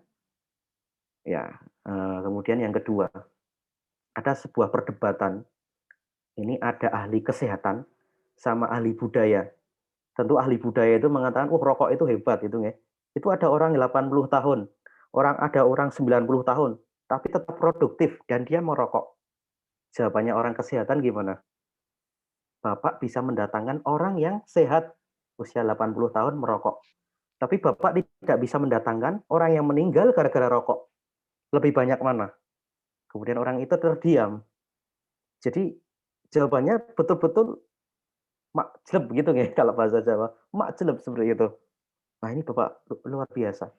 Ya, kemudian yang kedua, ada sebuah perdebatan. Ini ada ahli kesehatan sama ahli budaya. Tentu ahli budaya itu mengatakan, "Oh, rokok itu hebat," itu ya. Itu ada orang 80 tahun, ada orang 90 tahun, tapi tetap produktif dan dia merokok. Jawabannya orang kesehatan gimana? Bapak bisa mendatangkan orang yang sehat usia 80 tahun merokok. Tapi Bapak tidak bisa mendatangkan orang yang meninggal gara-gara rokok. Lebih banyak mana? Kemudian orang itu terdiam. Jadi jawabannya betul-betul mak jeleb gitu ya kalau bahasa Jawa. Mak jeleb seperti itu. Nah ini Bapak luar biasa.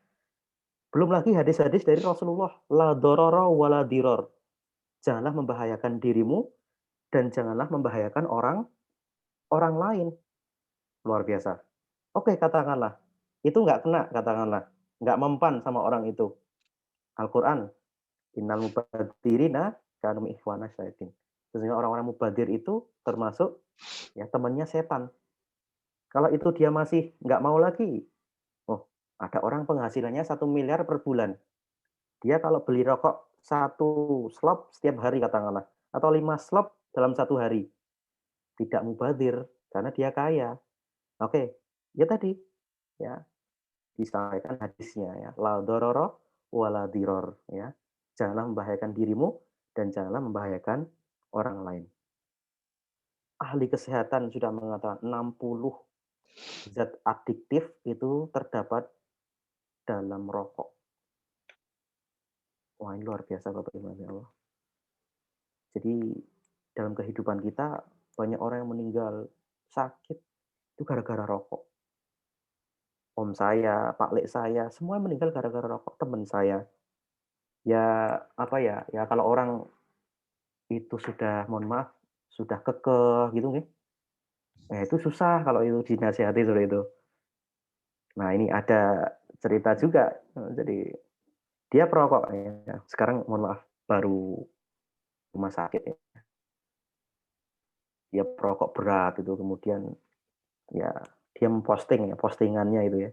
Belum lagi hadis-hadis dari Rasulullah. La dororo wala diror. Janganlah membahayakan dirimu dan janganlah membahayakan orang orang lain. Luar biasa. Oke, katakanlah. Itu nggak kena, katakanlah. Nggak mempan sama orang itu. Al-Quran. Innal mubadirina kanu ikhwana syaitin. Sesungguhnya orang-orang mubadir itu termasuk ya temannya setan. Kalau itu dia masih nggak mau lagi, oh ada orang penghasilannya 1 miliar per bulan. Dia kalau beli rokok 1 slop setiap hari katakanlah, atau 5 slop dalam 1 hari, tidak mubadir karena dia kaya. Oke, ya tadi ya disampaikan hadisnya ya, la dororo wala diror ya. Janganlah membahayakan dirimu dan janganlah membahayakan orang lain. Ahli kesehatan sudah mengatakan 60 zat adiktif itu terdapat dalam rokok. Wah, ini luar biasa Bapak Ibu ya Allah. Jadi dalam kehidupan kita banyak orang yang meninggal sakit itu gara-gara rokok. Om saya, Pak Lek saya, semua meninggal gara-gara rokok. Teman saya, ya apa ya, ya kalau orang itu sudah, mohon maaf, sudah kekeh gitu nih, nah itu susah kalau itu dinasihati seperti itu. Nah ini ada cerita juga, jadi dia perokok ya, sekarang mohon maaf baru rumah sakit ya. Dia perokok berat itu kemudian ya dia memposting ya postingannya itu ya.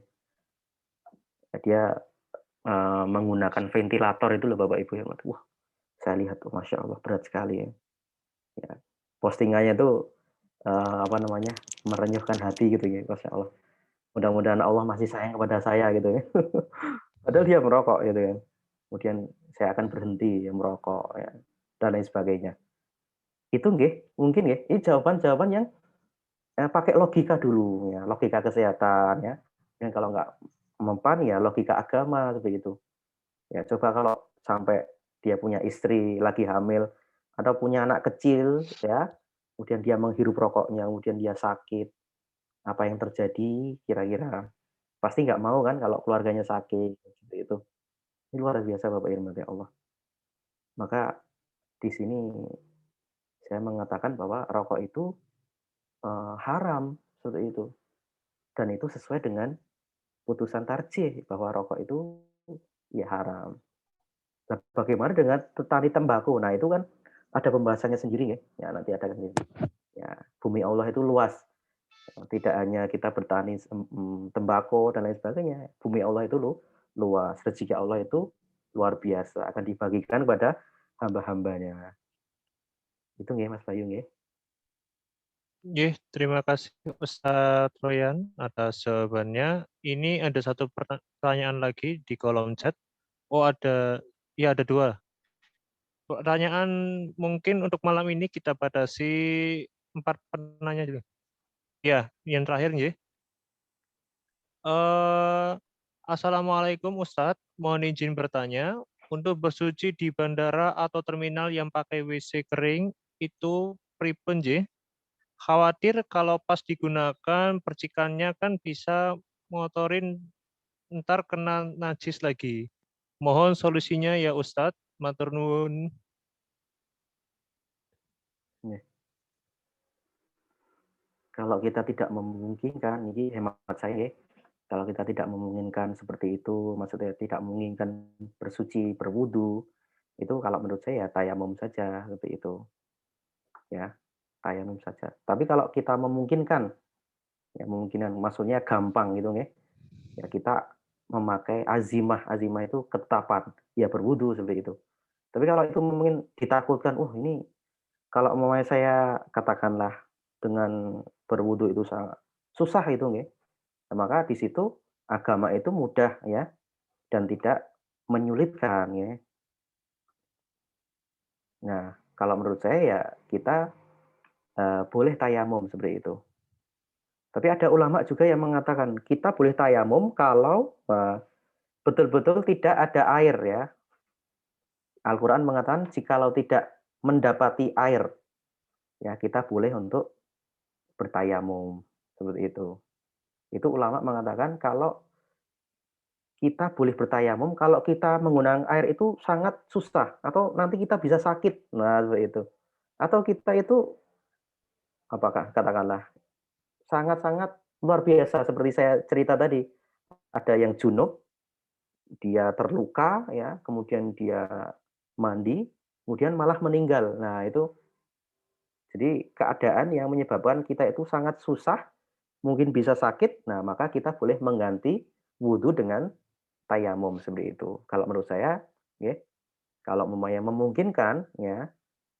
Dia menggunakan ventilator itu loh Bapak Ibu ya. Wah, saya lihat tuh Masya Allah berat sekali ya. Ya, postingannya tuh apa namanya merenyuhkan hati gitu ya, Masya Allah. Mudah-mudahan Allah masih sayang kepada saya gitu ya. Padahal dia merokok gitu kan. Kemudian saya akan berhenti ya, merokok ya, dan lain sebagainya. Itu nggih, mungkin nggih, ini jawaban-jawaban yang pakai logika dulu ya, logika kesehatan ya. Dan kalau nggak mempan ya logika agama seperti itu. Ya coba kalau sampai dia punya istri lagi hamil atau punya anak kecil ya, kemudian dia menghirup rokoknya, kemudian dia sakit, apa yang terjadi kira-kira? Pasti nggak mau kan kalau keluarganya sakit, seperti itu. Ini luar biasa Bapak Ibu ya Allah. Maka di sini saya mengatakan bahwa rokok itu haram seperti itu. Dan itu sesuai dengan putusan tarjih bahwa rokok itu ya haram. Nah, bagaimana dengan petani tembakau? Nah, itu kan ada pembahasannya sendiri ya. Ya nanti ada sendiri. Ya, bumi Allah itu luas. Tidak hanya kita bertani tembakau dan lain sebagainya. Bumi Allah itu luas. Rezeki Allah itu luar biasa. Akan dibagikan kepada hamba-hambanya. Itu nggih Mas Bayu nggih. Terima kasih Ustadz Royan atas jawabannya. Ini ada satu pertanyaan lagi di kolom chat. Oh ada, ya ada 2. Pertanyaan mungkin untuk malam ini kita batasi 4 penanya dulu. Ya, yang terakhir ya. Assalamualaikum Ustadz, mohon izin bertanya, untuk bersuci di bandara atau terminal yang pakai WC kering itu pripun nggih? Khawatir kalau pas digunakan percikannya kan bisa ngotorin ntar kena najis lagi. Mohon solusinya ya Ustadz, matur nuwun. Kalau kita tidak memungkinkan, ini hemat saya, kalau kita tidak memungkinkan seperti itu, maksudnya tidak memungkinkan bersuci, berwudu, itu kalau menurut saya ya tayamum saja seperti itu. Ya. tayamum saja. Tapi kalau kita memungkinkan, ya memungkinkan, maksudnya gampang gitu ya, ya kita memakai azimah. Azimah itu ketetapan, ya berwudu seperti itu. Tapi kalau itu mungkin ditakutkan, ini kalau umpamanya saya katakanlah dengan berwudu itu sangat susah itu nggih. Nah, maka di situ agama itu mudah ya dan tidak menyulitkan ya. Nah, kalau menurut saya ya kita boleh tayamum seperti itu. Tapi ada ulama juga yang mengatakan kita boleh tayamum kalau betul-betul tidak ada air ya. Al-Quran mengatakan jikalau tidak mendapati air, ya kita boleh untuk bertayamum seperti itu. Itu ulama mengatakan kalau kita boleh bertayamum kalau kita menggunakan air itu sangat susah atau nanti kita bisa sakit. Nah, seperti itu. Atau kita itu apakah katakanlah sangat-sangat luar biasa seperti saya cerita tadi. Ada yang junub, dia terluka ya, kemudian dia mandi, kemudian malah meninggal. Nah, itu jadi keadaan yang menyebabkan kita itu sangat susah, mungkin bisa sakit. Nah, maka kita boleh mengganti wudhu dengan tayamum seperti itu. Kalau menurut saya, ya, kalau memungkinkan, ya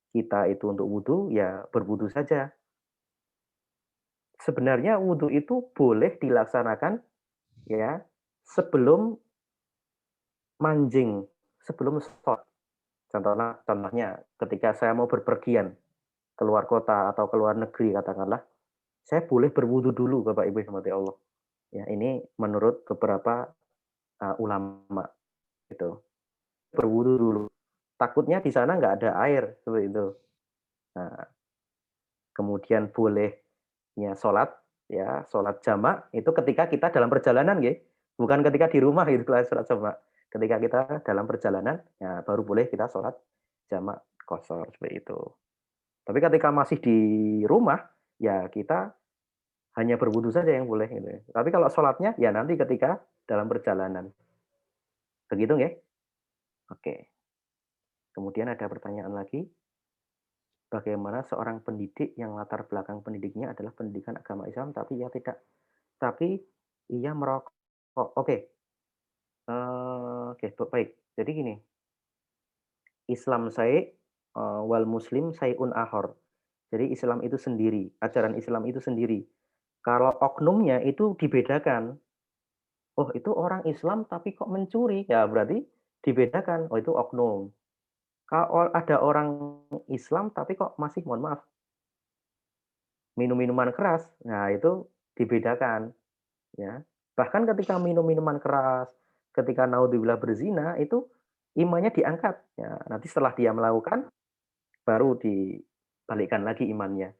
kita itu untuk wudhu, ya berwudhu saja. Sebenarnya wudhu itu boleh dilaksanakan, ya sebelum manjing, sebelum sholat. Contohnya, ketika saya mau berpergian keluar kota atau keluar negeri, katakanlah, saya boleh berwudhu dulu, Bapak Ibu yang dirahmati Allah. Ya, ini menurut beberapa ulama itu berwudhu dulu. Takutnya di sana nggak ada air seperti itu. Nah, kemudian bolehnya sholat, ya sholat jamak itu ketika kita dalam perjalanan, ya, bukan ketika di rumah itu sholat jamak. Ketika kita dalam perjalanan, ya baru boleh kita sholat jamak kosor seperti itu. Tapi ketika masih di rumah, ya kita hanya berwudu saja yang boleh. Gitu. Tapi kalau sholatnya, ya nanti ketika dalam perjalanan. Begitu nggih? Oke. Kemudian ada pertanyaan lagi. Bagaimana seorang pendidik yang latar belakang pendidiknya adalah pendidikan agama Islam, tapi ia merokok. Oke. Oke, baik. Jadi gini, Islam saya wal Muslim sayun ahor. Jadi Islam itu sendiri, ajaran Islam itu sendiri. Kalau oknumnya itu dibedakan. Oh, itu orang Islam tapi kok mencuri? Ya, berarti dibedakan. Oh, itu oknum. Kalau ada orang Islam tapi kok masih, mohon maaf, minum minuman keras, nah itu dibedakan, ya. Bahkan ketika minum minuman keras, ketika naudzubillah berzina, itu imannya diangkat. Ya, nanti setelah dia melakukan, baru dibalikkan lagi imannya.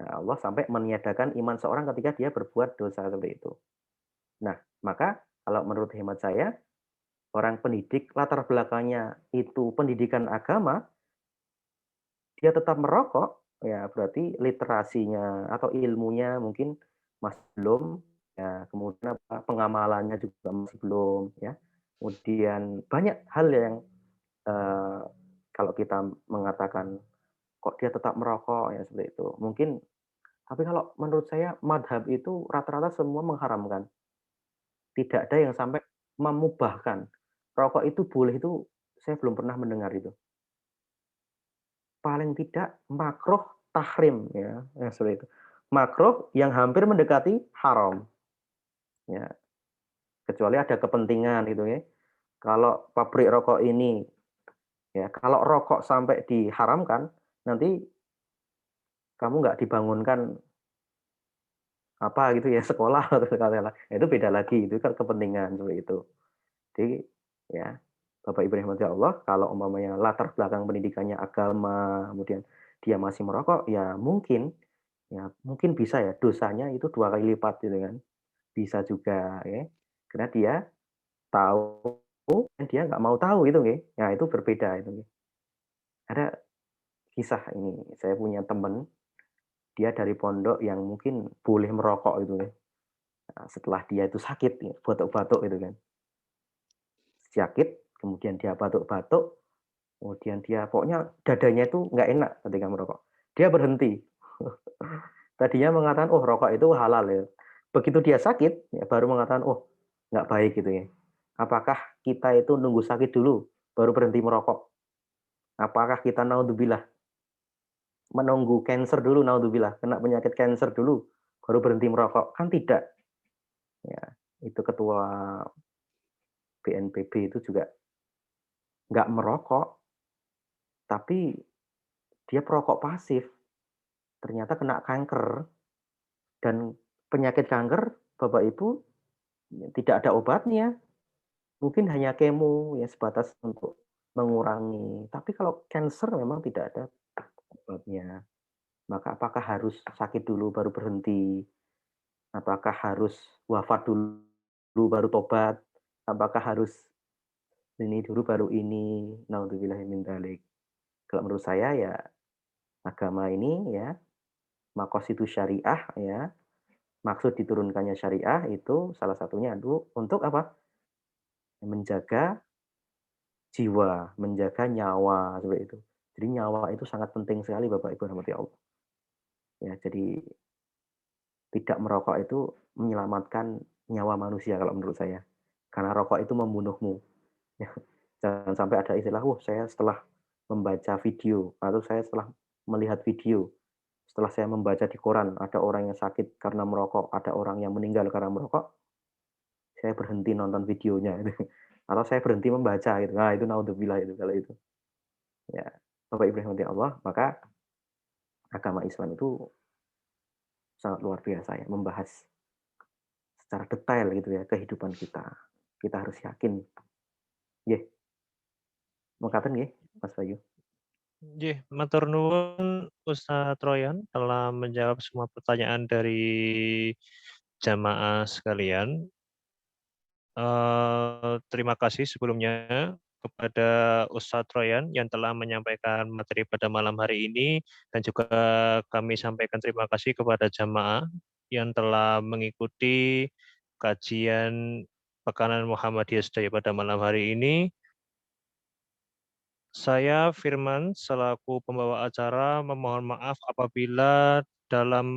Nah, Allah sampai meniadakan iman seorang ketika dia berbuat dosa seperti itu. Nah, maka kalau menurut hemat saya, orang pendidik latar belakangnya itu pendidikan agama, dia tetap merokok, ya berarti literasinya atau ilmunya mungkin masih belum, ya kemudian pengamalannya juga masih belum, ya. Kemudian banyak hal yang eh, kalau kita mengatakan kok dia tetap merokok ya seperti itu. Mungkin tapi kalau menurut saya madhab itu rata-rata semua mengharamkan. Tidak ada yang sampai memubahkan. Rokok itu boleh itu saya belum pernah mendengar itu. Paling tidak makruh tahrim ya, seperti itu. Makruh yang hampir mendekati haram. Ya, kecuali ada kepentingan gitu ya. Kalau pabrik rokok ini ya, kalau rokok sampai diharamkan, nanti kamu nggak dibangunkan apa gitu ya sekolah atau katakanlah. Itu beda lagi, itu kan kepentingan seperti itu. Jadi ya Bapak Ibu rahmati Allah, kalau umpamanya latar belakang pendidikannya agama, kemudian dia masih merokok, ya mungkin bisa ya dosanya itu 2 kali lipat gitu kan. Bisa juga ya. Karena dia tahu dan dia nggak mau tahu itu nggih. Nah, itu berbeda itu nggih. Ada kisah ini, saya punya teman, dia dari pondok yang mungkin boleh merokok itu ya. Nah, setelah dia itu sakit, ya, batuk-batuk itu kan. Sakit, kemudian dia batuk-batuk, kemudian dia pokoknya dadanya itu nggak enak ketika merokok. Dia berhenti. Tadinya mengatakan, oh rokok itu halal ya. Begitu dia sakit, ya baru mengatakan, oh nggak baik gitu ya. Apakah kita itu nunggu sakit dulu, baru berhenti merokok? Apakah kita naudzubillah menunggu cancer dulu, naudzubillah kena penyakit cancer dulu, baru berhenti merokok? Kan tidak. Ya, itu ketua BNPB itu juga nggak merokok, tapi dia perokok pasif. Ternyata kena kanker, dan penyakit kanker, Bapak Ibu, tidak ada obatnya. Mungkin hanya kemo ya sebatas untuk mengurangi. Tapi kalau cancer memang tidak ada obatnya. Maka apakah harus sakit dulu baru berhenti? Apakah harus wafat dulu baru tobat? Apakah harus ini dulu baru ini? Naudzubillahi min dzalik. Kalau menurut saya ya agama ini ya maqasidus syariah ya, maksud diturunkannya syariah itu salah satunya untuk apa? Menjaga jiwa, menjaga nyawa seperti itu. Jadi nyawa itu sangat penting sekali Bapak Ibu rahmati Allah. Ya, jadi tidak merokok itu menyelamatkan nyawa manusia kalau menurut saya. Karena rokok itu membunuhmu. Ya, jangan sampai ada istilah, "Wah, saya setelah membaca video atau saya setelah melihat video, setelah saya membaca di koran ada orang yang sakit karena merokok, ada orang yang meninggal karena merokok, saya berhenti nonton videonya." Atau saya berhenti membaca gitu. Nah, itu naudzubillah itu kalau itu. Ya, Bapak Ibu rahmati Allah, maka agama Islam itu sangat luar biasa ya, membahas secara detail gitu ya kehidupan kita. Kita harus yakin. Nggih, mekaten nggih, Mas Bayu? Nggih, matur nuwun Ustaz Royan telah menjawab semua pertanyaan dari jamaah sekalian. Terima kasih sebelumnya kepada Ustadz Royan yang telah menyampaikan materi pada malam hari ini, dan juga kami sampaikan terima kasih kepada jamaah yang telah mengikuti kajian Pekanan Muhammadiyah Sedaya pada malam hari ini. Saya Firman selaku pembawa acara memohon maaf apabila dalam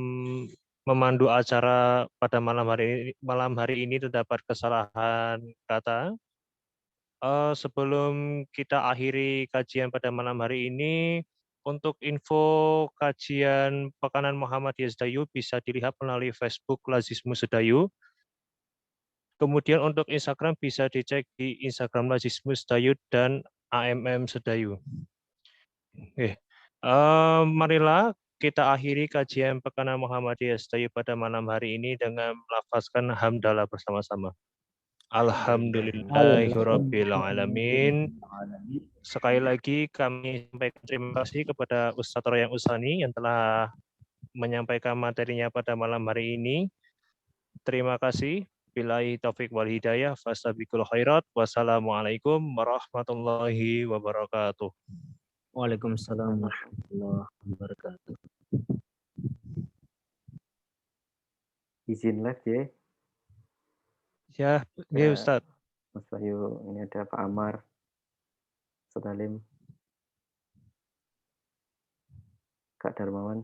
memandu acara pada malam hari ini terdapat kesalahan kata. Sebelum kita akhiri kajian pada malam hari ini, untuk info kajian Pekanan Muhammadiyah Sedayu bisa dilihat melalui Facebook Lazismu Sedayu. Kemudian untuk Instagram bisa dicek di Instagram Lazismu Sedayu dan AMM Sedayu. Marilah kita akhiri kajian Pekanan Muhammadiyah Sedayu pada malam hari ini dengan melafazkan hamdalah bersama-sama. Alhamdulillahirabbil alamin. Sekali lagi kami sampaikan terima kasih kepada Ustadz Royan Usani yang telah menyampaikan materinya pada malam hari ini. Terima kasih. Billahi taufik wal hidayah. Fastabiqul khairat. Wassalamualaikum warahmatullahi wabarakatuh. Waalaikumsalam warahmatullahi wabarakatuh. Izin live ya. Ya, ya Ustadz. Mas Bayu, ini ada Pak Amar, Ustadz Halim, Kak Darmawan.